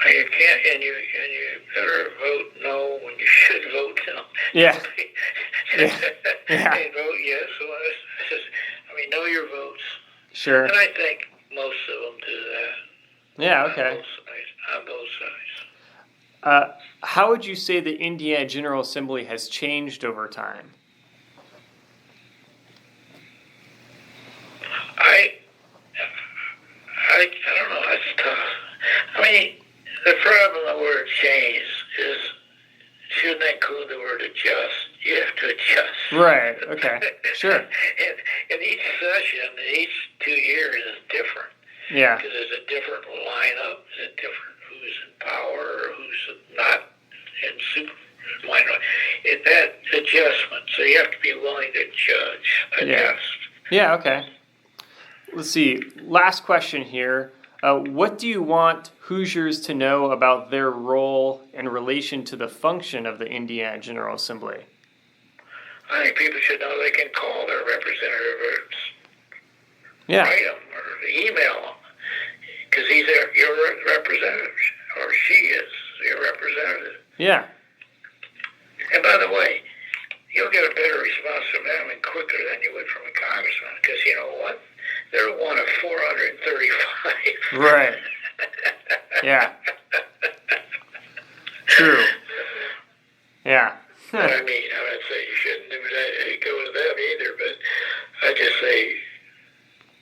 You can't, and you better vote no when you should vote no. Yeah. Yeah. Yeah. And vote yes. Know your votes. Sure. And I think most of them do that. Yeah, okay. On both sides. How would you say the Indiana General Assembly has changed over time? I don't know. That's tough. I mean, the problem with the word change is shouldn't include the word adjust. You have to adjust. Right. Okay. Sure. and each session, each 2 years is different. Yeah. Because there's a different lineup, there's a different who's in power, who's not in super minority. That adjustment. So you have to be willing to adjust. Yeah. Okay. Let's see. Last question here. What do you want Hoosiers to know about their role in relation to the function of the Indiana General Assembly? I think people should know they can call their representative or write them or email them because he's your representative or she is your representative. Yeah. And by the way, you'll get a better response from them and quicker than you would from a congressman because you know what? They're one of 435. Right. Yeah. True. Yeah. I mean, I would say you shouldn't go with them either, but I just say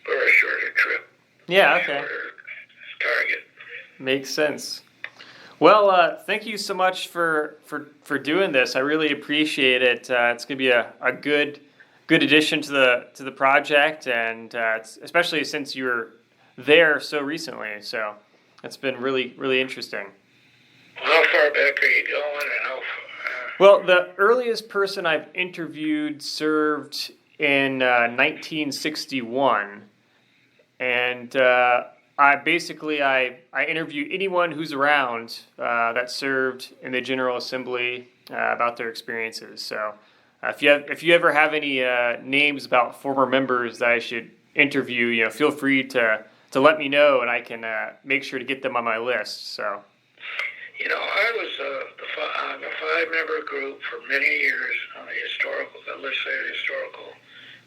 we're a shorter trip. Yeah, okay. Shorter target. Makes sense. Well, thank you so much for doing this. I really appreciate it. It's going to be a good addition to the project, and especially since you were there so recently. So it's been really interesting. How far back are you going, and how far? Well, the earliest person I've interviewed served in 1961, and I interview anyone who's around that served in the General Assembly about their experiences. So if you ever have any names about former members that I should interview, feel free to let me know, and I can make sure to get them on my list. So. I was on the 5-member group for many years on the Legislative Historical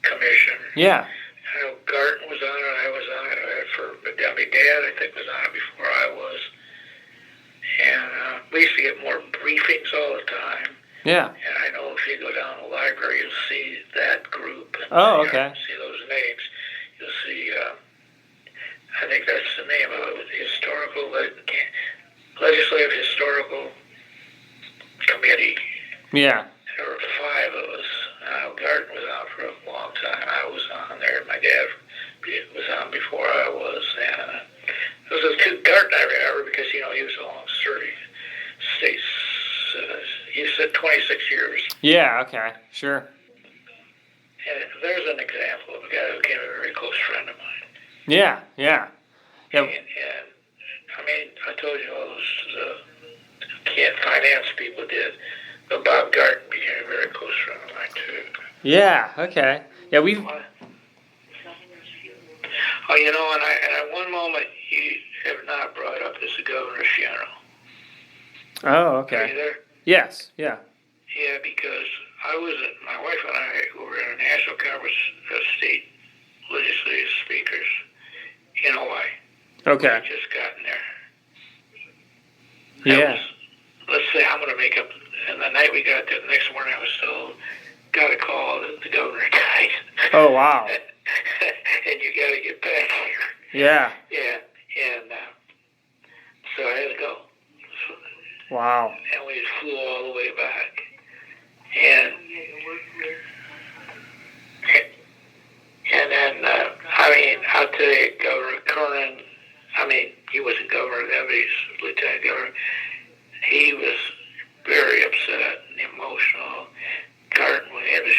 Commission. Yeah. I know Garton was on it, I was on it, my dad, I think, was on it before I was. And we used to get more briefings all the time. Yeah. And I know if you go down to the library, you'll see that group. And, okay. See those names. You'll see, I think that's the name of it, the Legislative Historical Committee. Yeah. There were 5 of us. Garden was on for a long time. I was on there. My dad was on before I was. And those are the 2 Garden I remember because, he was a long-serving state. He said 26 years. Yeah, okay. Sure. And there's an example of a guy who became a very close friend of mine. Yeah. And I mean, I told you all those finance people did, but Bob Garden became a very close friend of mine too. Yeah. Okay. Yeah, we've. Oh, and at one moment you have not brought up is the governor's funeral. Oh, okay. Are you there? Yes. Yeah. Yeah, because my wife and I were in a national conference of state legislative speakers in Hawaii. Okay. We just gotten there. Yeah. Let's say I'm going to make up. And the night we got there, the next morning I was told, got a call that the governor died. Oh, wow. And you got to get back here. Yeah. Yeah. And so I had to go. Wow. And we flew all the way back. And then, I'll tell you, Governor Kernan, he wasn't governor then, but he's lieutenant governor. He was very upset and emotional. Garden,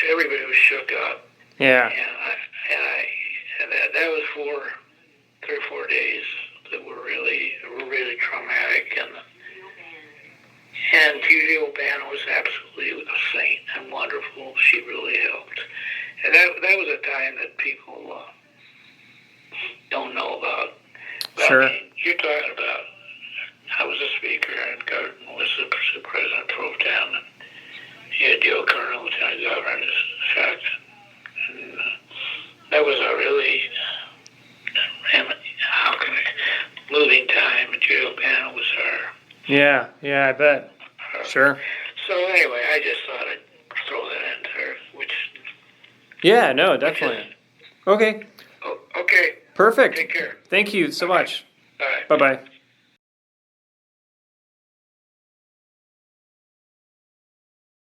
everybody was shook up. Yeah. And that was 3 or 4 days that were really traumatic. And T.J. O'Bannon was absolutely absolutely a saint and wonderful. She really helped. And that was a time that people don't know about. But, Sure. I mean, you're talking about, I was a speaker, and Garden was the president pro tem, and he had Joe Colonel, Lieutenant Governor, in effect. And that was a really, how can I, moving time. And Joe Panel was our. Yeah, I bet. Sure. So anyway, I just thought I'd throw that in there, which. Yeah, no, definitely. Okay. Oh, okay. Perfect. Take care. Thank you so much. Bye. Bye-bye.